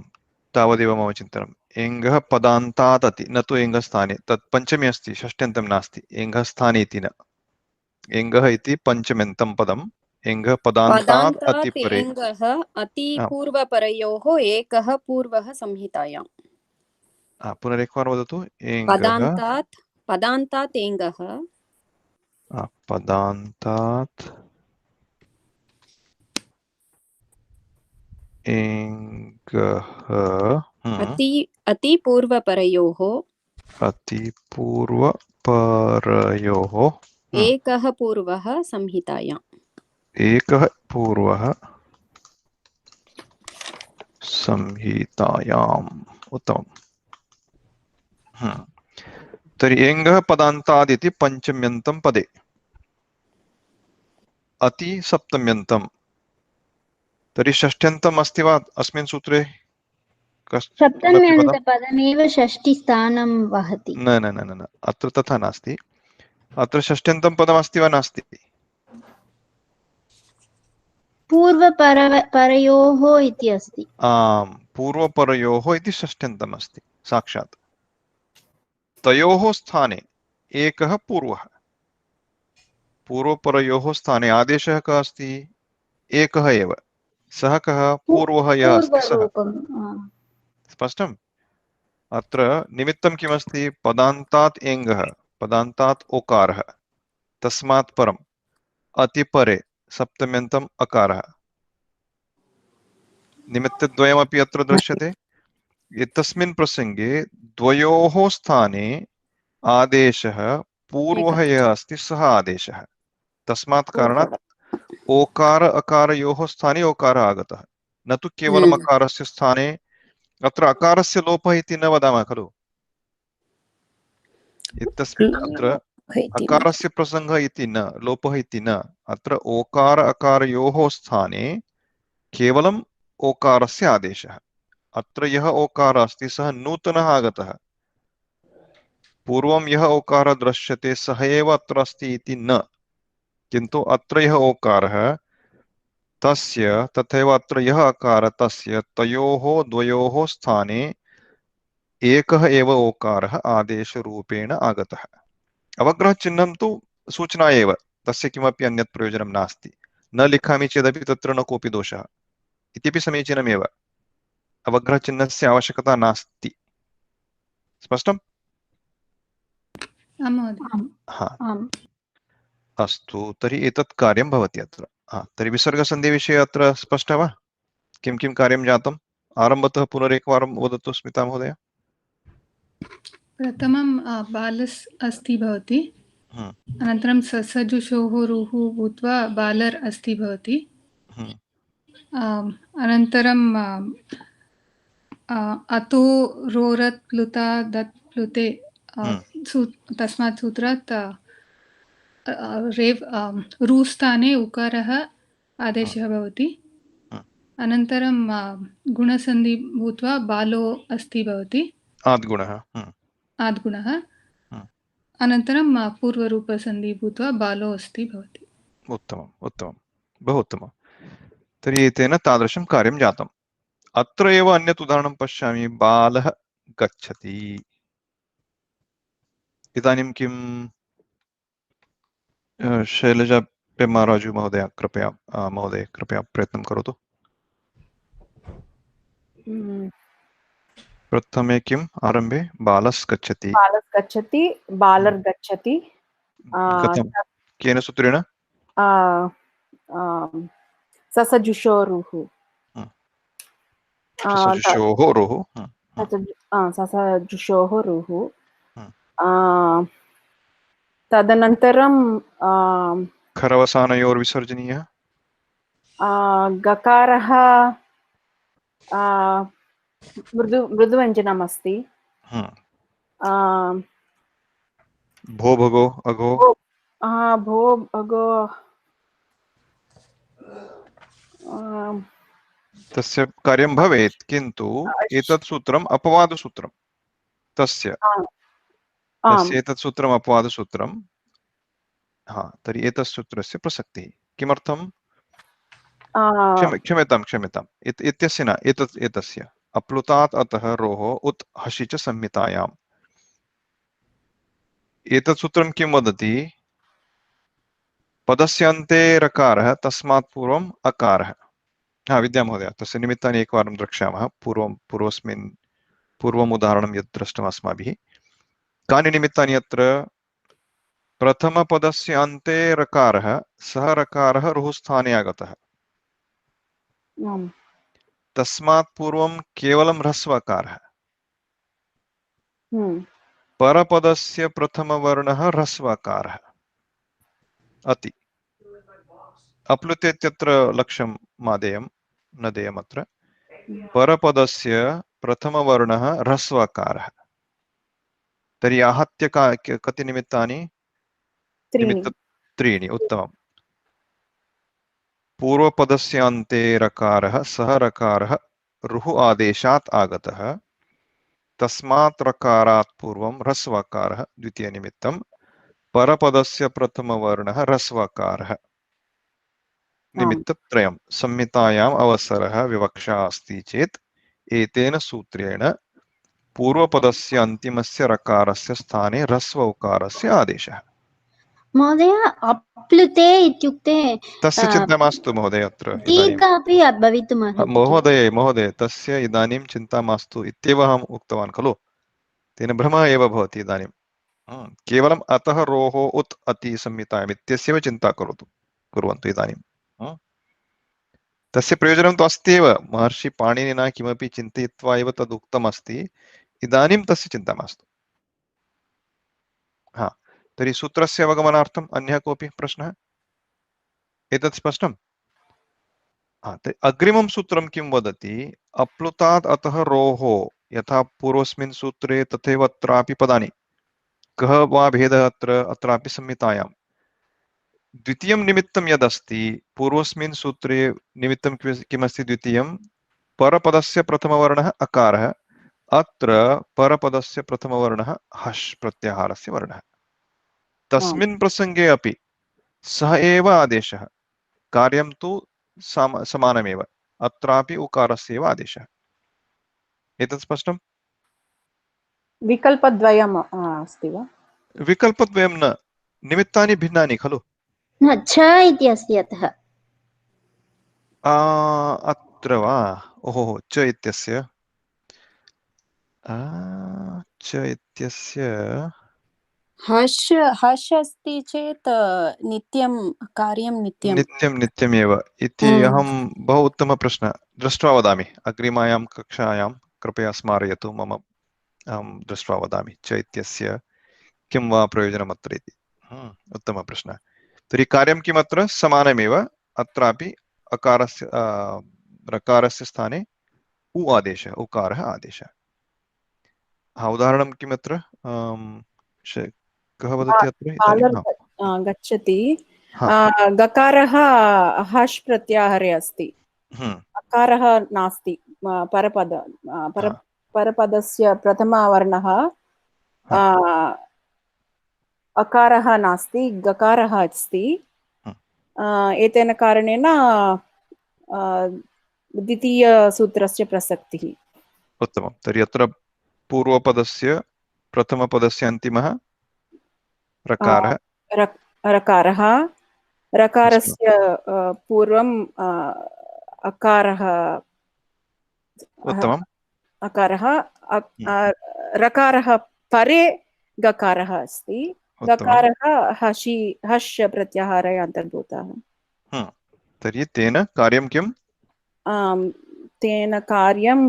तावदेव मम चिन्तनम्। एङ्गः पदान्तात् अति, न तु एङ्गस्थाने। तत् पञ्चमी अस्ति, षष्ट्यन्तं नास्ति। एङ्गस्थाने इति न। एङ्गः इति पञ्चम्यन्तं पदम्। एङ्गः पदान्तात् अतिपरे। एङ्गः अति पूर्वपरयोः एकः पूर्वः संहितायां। पुनरेकवारं वदतु। पदान्तात् एङ्गः। पदान्तात् एङ्गः अति पूर्वपरयोः एकः पूर्वः संहितायाम्। एकः पूर्वः संहितायाम् उत्तमम्। तर्हि एङ्गः पदान्तादिति पञ्चम्यन्तं पदे अति सप्तम्यन्तं तर्हि षष्ठ्यन्तम् अस्ति वा अस्मिन् सूत्रे? सप्तम्यन्तपदमेव षष्टिस्थानं वहति। न न न न अत्र तथा नास्ति। अत्र षष्ठ्यन्तं पदमस्ति वा नास्ति? पूर्वपरयोः इति अस्ति। आम्, पूर्वपरयोः इति षष्ठ्यन्तम् अस्ति साक्षात्। तयोः स्थाने एकः पूर्वः, पूर्वपरयोः स्थाने आदेशः कः अस्ति? एकः एव। सः कः? पूर्वः यः अस्ति सः। स्पष्टम्? अत्र निमित्तं किमस्ति? पदान्तात् एङ्गः, पदान्तात् ओकारः, तस्मात् परम् अतिपरे सप्तम्यन्तम् अकारः। निमित्तद्वयमपि अत्र दृश्यते। एतस्मिन् प्रसङ्गे द्वयोः स्थाने आदेशः पूर्वः यः अस्ति सः आदेशः। तस्मात् कारणात् ओकार अकारयोः स्थाने ओकारः आगतः, न तु केवलम् अकारस्य स्थाने। अत्र अकारस्य लोपः इति न वदामः खलु। एतस्मिन् अत्र अकारस्य प्रसङ्गः इति न, लोपः इति न। अत्र ओकार अकारयोः स्थाने केवलम् ओकारस्य आदेशः। अत्र यः ओकारः अस्ति सः नूतनः आगतः। पूर्वं यः ओकारः दृश्यते सः एव अत्र अस्ति इति न, किन्तु अत्र यः ओकारः तस्य, तथैव अत्र यः अकारः तस्य, तयोः द्वयोः स्थाने एकः एव ओकारः आदेशरूपेण आगतः। अवग्रहचिह्नं तु सूचना एव, तस्य किमपि अन्यत् प्रयोजनं नास्ति। न लिखामि चेदपि तत्र न कोऽपि दोषः इत्यपि समीचीनमेव। अवग्रहचिह्नस्य आवश्यकता नास्ति। स्पष्टम्? अस्तु, तर्हि एतत् कार्यं भवति अत्र। तर्हि विसर्गसन्धिविषये अत्र स्पष्टः वा? किं किं कार्यं जातम्? आरम्भतः पुनरेकवारं वदतु स्मिता महोदय। प्रथमं बालस् अस्ति भवति, अनन्तरं ससजुषोः रुः भूत्वा बालर् अस्ति भवति, अनन्तरं अतो रोरत् प्लुता दत् प्लुते तस्मात् सूत्रात् रेव् रुस्थाने उकारः आदेशः भवति। अनन्तरं गुणसन्धि भूत्वा बालो अस्ति भवति, आद्गुणः। अनन्तरं पूर्वरूपसन्धि भूत्वा बालो अस्ति भवति। उत्तमम् उत्तमं, बहु उत्तमं। तर्हि एतेन तादृशं कार्यं जातम्। अत्र एव अन्यत् उदाहरणं पश्यामि। बालः गच्छति। इदानीं किं शैलजा पेम्माराजु महोदय कृपया प्रयत्नं करोतु। प्रथमे किम् आरम्भे? बालस् गच्छति। बालर् गच्छति। केन सूत्रेण? ससजुषोरुः। ससजुषोः रुः। तदनन्तरं खरवसानयोर्विसर्जनीयः। गकारः मृदुव्यञ्जनम् अस्ति। भो भगो अगो। भो भगो तस्य कार्यं भवेत्, किन्तु एतत् सूत्रम् अपवादसूत्रं तस्य। एतत् सूत्रम् अपवादसूत्रं। तर्हि एतत् सूत्रस्य प्रसक्तिः किमर्थं? क्षम्यताम् इत्यस्य न, एतस्य अप्लुतात् अतः रोः उत् हसि च संहितायाम्। एतत् सूत्रं किं वदति? पदस्य अन्ते रकारः, तस्मात् पूर्वम् अकारः। विद्या महोदय, तस्य निमित्तानि एकवारं द्रक्ष्यामः। पूर्वम् उदाहरणं यत् दृष्टम् अस्माभिः। कानि निमित्तानि अत्र? प्रथमपदस्य अन्ते रकारः, सः रकारः रुः स्थाने आगतः। तस्मात् पूर्वं केवलं ह्रस्वकारः। परपदस्य प्रथमवर्णः ह्रस्वकारः। अति अप्लुते इत्यत्र लक्ष्यं मा देयं, न देयम् अत्र। परपदस्य प्रथमवर्णः ह्रस्वकारः। तर्हि आहत्य कति निमित्तानि? निमित्त त्रीणि। उत्तमम्। पूर्वपदस्य अन्ते रकारः, सः रकारः रुः आदेशात् आगतः, तस्मात् रकारात् पूर्वं ह्रस्वकारः द्वितीयनिमित्तं, परपदस्य प्रथमवर्णः ह्रस्वकारः। निमित्तत्रयं। संहितायाम् अवसरः विवक्षा अस्ति चेत् एतेन सूत्रेण पूर्वपदस्य अन्तिमस्य रकारस्य स्थाने ह्रस्व उकारस्य आदेशः। महोदय अप्लुते इत्युक्ते तस्य चिन्ता मास्तु महोदय। अत्र दीर्घ अपि भवितुमर्हति किल? महोदय तस्य इदानीं चिन्ता मास्तु इत्येव अहम् उक्तवान् खलु। तेन भ्रमः एव भवति इदानीं। केवलम् अतः रोः उत् अति संहितायाम् इत्यस्यैव चिन्ता कुर्वन्तु इदानीं। तस्य प्रयोजनं तु अस्ति एव। महर्षि पाणिनिना किमपि चिन्तयित्वा एव तद् उक्तमस्ति। इदानीं तस्य चिन्ता मास्तु। तर्हि सूत्रस्य अवगमनार्थम् अन्यः कोऽपि प्रश्नः? एतत् स्पष्टम्? अग्रिमं सूत्रं किं वदति? अप्लुतात् अतः रोः, यथा पूर्वस्मिन् सूत्रे तथैव अत्रापि पदानि। कः वा भेदः अत्रापि संहितायां? द्वितीयं निमित्तं यदस्ति पूर्वस्मिन् सूत्रे निमित्तं किमस्ति? द्वितीयं परपदस्य प्रथमवर्णः अकारः, अत्र परपदस्य प्रथमवर्णः हश् प्रत्याहारस्य वर्णः। तस्मिन् प्रसङ्गे अपि सः एव आदेशः, कार्यं तु समानमेव। अत्रापि उकारस्य एव आदेशः। एतत् स्पष्टम्? विकल्पद्वयम् अस्ति वा? विकल्पद्वयं न, निमित्तानि भिन्नानि खलु। छ इति अस्ति अतः। अत्र वा? ओहो, च इत्यस्य हश् अस्ति चेत् नित्यं कार्यं नित्यमेव इति अहं बहु उत्तमप्रश्नः दृष्ट्वा वदामि। अग्रिमायां कक्षायां कृपया स्मारयतु मम। अहं दृष्ट्वा वदामि च इत्यस्य किं वा प्रयोजनम् अत्र इति। उत्तमप्रश्नः। तर्हि कार्यं किम्? अत्र समानमेव। अत्रापि अकारस्य रकारस्य स्थाने उ आदेशः, उकारः आदेशः। उदाहरणं किम् अत्र? कः वदति अत्र? गच्छति। गकारः हश् प्रत्याहारे अस्ति, अकारः नास्ति। परपदस्य प्रथमवर्णः अकारः नास्ति, गकारः अस्ति। एतेन कारणेन द्वितीयसूत्रस्य प्रसक्तिः। उत्तमं। तर्हि अत्र पूर्वपदस्य प्रथमपदस्य अन्तिमः रकारः, रकारः, रकारस्य पूर्वं अकारः, उत्तमम्, अकारः, रकारः परे गकारः अस्ति, गकारः हश् प्रत्याहारे अन्तर्भूतः। तर्हि तेन कार्यं किम्? तेन कार्यं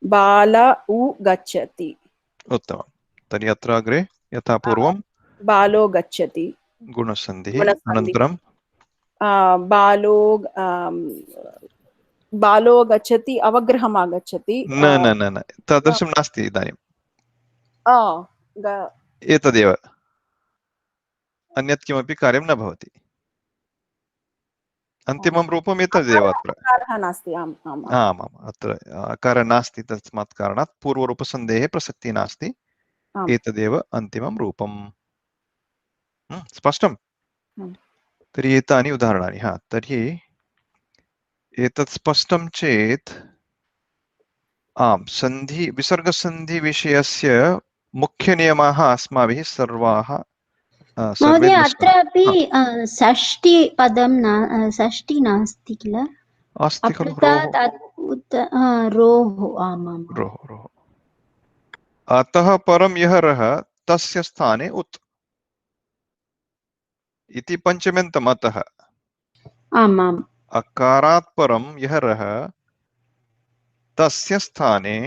बाल उ गच्छति। उत्तमं। तर्हि अत्र अग्रे यथा पूर्वं बालो गच्छति, गुणसन्धिः, अनन्तरं बालो गच्छति, अवग्रहम् आगच्छति। न तादृशं नास्ति इदानीम्। एतदेव, अन्यत् किमपि कार्यं न भवति। अन्तिमं रूपम् एतदेव। अत्र नास्ति। आम्, अत्र अकारः नास्ति, तस्मात् कारणात् पूर्वरूपसन्धेः प्रसक्तिः नास्ति। एतदेव अन्तिमं रूपम्। स्पष्टम्? तर्हि एतानि उदाहरणानि। तर्हि एतत् स्पष्टं चेत् विसर्गसन्धिविषयस्य मुख्यनियमाः अस्माभिः सर्वाः महोदय अत्रापि षष्टिपदं षष्टि नास्ति किल? अस्ति खलु। रोः। अतः परं यः रः तस्य स्थाने उत् इति पञ्चम्यन्तम्। अतः अकारात् परं यः रः तस्य स्थाने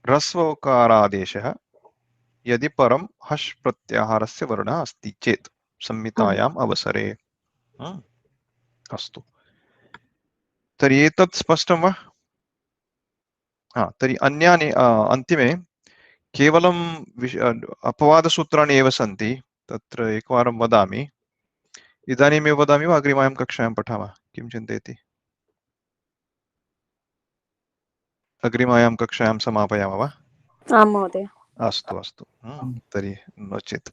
ह्रस्व उकारादेशः, यदि परं हश् प्रत्याहारस्य वर्णः अस्ति चेत् संहितायाम् अवसरे। अस्तु, तर्हि एतत् स्पष्टं वा? तर्हि अन्यानि अन्तिमे केवलं अपवादसूत्राणि एव सन्ति। तत्र एकवारं वदामि, इदानीमेव वदामि वा अग्रिमायां कक्षायां पठामः? किं चिन्तयति? अग्रिमायां कक्षायां समापयामः वा? आं महोदय। अस्तु अस्तु, तर्हि नो चेत्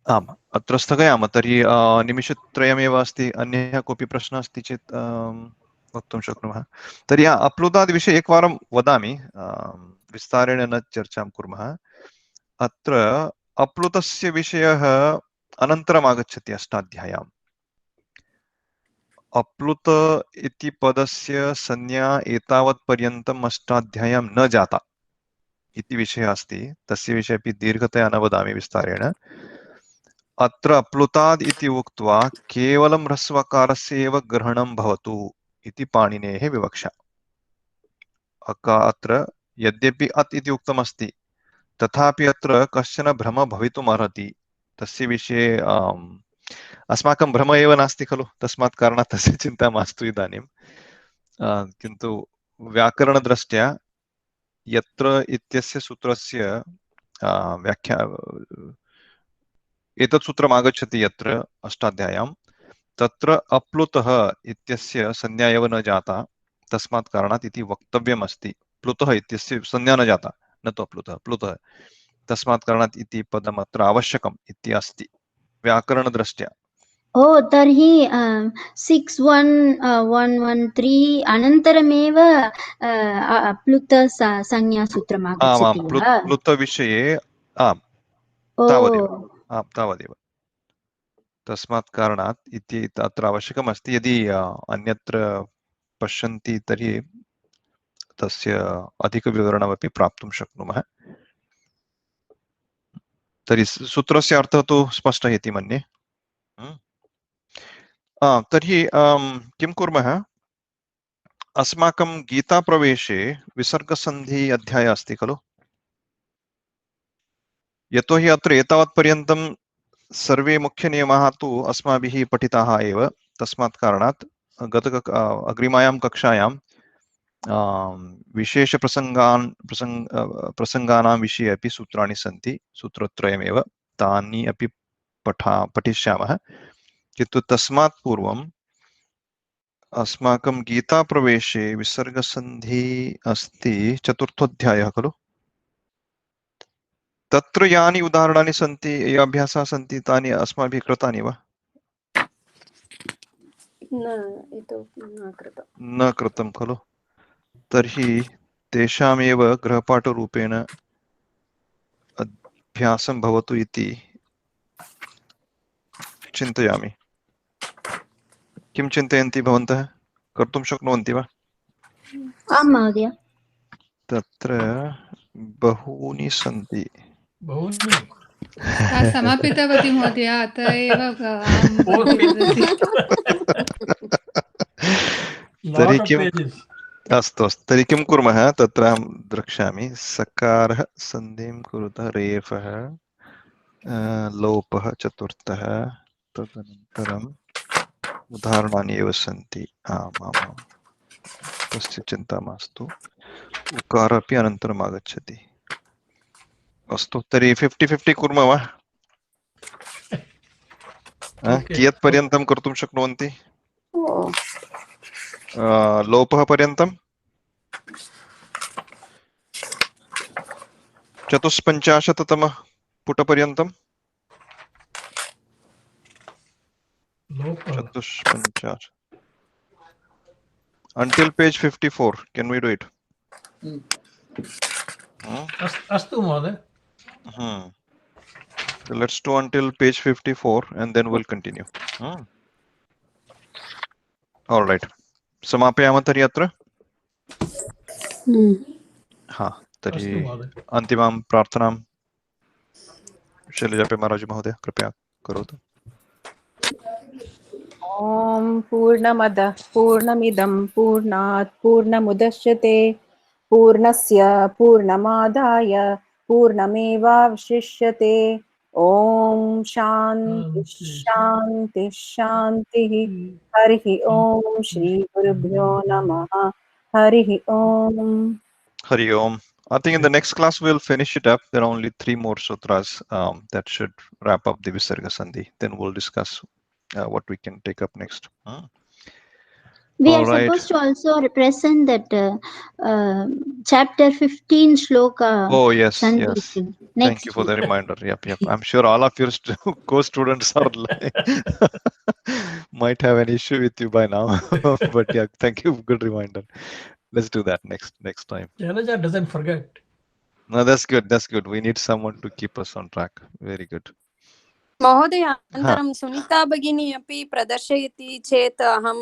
आम्, अत्र स्थगयामः। तर्हि निमिषत्रयमेव अस्ति। अन्यः कोऽपि प्रश्नः अस्ति चेत् वक्तुं शक्नुमः। तर्हि अप्लुतादिविषये एकवारं वदामि, विस्तारेण न चर्चां कुर्मः। अत्र अप्लुतस्य विषयः अनन्तरम् आगच्छति अष्टाध्याय्याम्। अप्लुत इति पदस्य संज्ञा एतावत्पर्यन्तम् अष्टाध्याय्यां न जाता इति विषयः अस्ति। तस्य विषये अपि दीर्घतया न वदामि विस्तारेण। अत्र अप्लुताद् इति उक्त्वा केवलं ह्रस्वकारस्य एव ग्रहणं भवतु इति पाणिनेः विवक्षा। अत्र यद्यपि अत् इति उक्तमस्ति, तथापि अत्र कश्चन भ्रमः भवितुम् अर्हति। तस्य विषये अस्माकं भ्रमः एव नास्ति खलु, तस्मात् कारणात् तस्य चिन्ता मास्तु इदानीं। किन्तु व्याकरणदृष्ट्या यत्र इत्यस्य सूत्रस्य व्याख्या एतत् सूत्रम् आगच्छति यत्र अष्टाध्याय्यां, तत्र अप्लुतः इत्यस्य संज्ञा एव न जाता, तस्मात् कारणात् इति वक्तव्यम् अस्ति। प्लुतः इत्यस्य संज्ञा न जाता, न तु अप्लुतः, प्लुतः। तस्मात् कारणात् इति पदम् अत्र आवश्यकम् इति अस्ति व्याकरणदृष्ट्या। ओ तर्हि 61113 अनन्तरमेव प्लुत संज्ञासूत्रम् आगच्छति वा? प्लुतविषये आम्, तावदेव। तस्मात् कारणात् इति अत्र आवश्यकम् अस्ति। यदि अन्यत्र पश्यन्ति तर्हि तस्य अधिकविवरणमपि प्राप्तुं शक्नुमः। तर्हि सूत्रस्य अर्थः तु स्पष्टः इति मन्ये। तर्हि किं कुर्मः? अस्माकं गीताप्रवेशे विसर्गसन्धि अध्यायः अस्ति खलु। यतोहि अत्र एतावत्पर्यन्तं सर्वे मुख्यनियमाः तु अस्माभिः पठिताः एव, तस्मात् कारणात् अग्रिमायां कक्षायां प्रसङ्गानां विषये अपि सूत्राणि सन्ति, सूत्रत्रयमेव, तानि अपि पठिष्यामः। किन्तु तस्मात् पूर्वम् अस्माकं गीताप्रवेशे विसर्गसन्धि अस्ति, चतुर्थोऽध्यायः खलु। तत्र यानि उदाहरणानि सन्ति, ये अभ्यासाः सन्ति, तानि अस्माभिः कृतानि वा? न कृतं खलु। तर्हि तेषामेव गृहपाठरूपेण अभ्यासं भवतु इति चिन्तयामि। किं चिन्तयन्ति भवन्तः? कर्तुं शक्नुवन्ति वा? आं महोदय। तत्र बहूनि सन्ति। समापितवती महोदय, अतः एव तर्हि किम् अस्तु अस्तु, तर्हि किं कुर्मः? तत्र अहं द्रक्ष्यामि। सकारः सन्धिं कुरुतः, रेफः लोपः चतुर्थः, तदनन्तरम् उदाहरणानि एव सन्ति। आमामां, तस्य चिन्ता मास्तु। उकारः अपि अनन्तरम् आगच्छति। अस्तु, तर्हि 50-50 कुर्मः वा? कियत् पर्यन्तं कर्तुं शक्नुवन्ति? लोपः पर्यन्तं? 54तमः पुटपर्यन्तं? 54 until page 54. Can we do it? Astu Mahoday. So let's do until page 54 and then we'll continue. All right. समापयामः तर्हि अत्र। तर्हि अन्तिमां प्रार्थनां शैलजा महाराज महोदय कृपया करोतु। ॐ पूर्णमदः पूर्णमिदं पूर्णात् पूर्णमुदच्यते पूर्णस्य पूर्णमादाय पूर्णमेवावशिष्यते। ॐ शान्ति शान्ति शान्तिः। हरिः ॐ श्री गुरुभ्यो नमः। हरिः ॐ। Hari Om. I think in the next class we'll finish it up. There are only 3 more sutras that should wrap up the Visarga Sandhi. Then we'll discuss what we can take up next. We All are right. supposed to also represent that chapter 15 shloka. Oh, yes, Sandhi yes. next Thank you for the week. reminder. Yep. I'm sure all of your co-students are might have an issue with you by now. But yeah, thank you. Good reminder. Let's do that next time. Janaja doesn't forget. No, that's good. That's good. We need someone to keep us on track. Very good. महोदय अनन्तरं सुनीता भगिनी अपि प्रदर्शयति चेत् अहं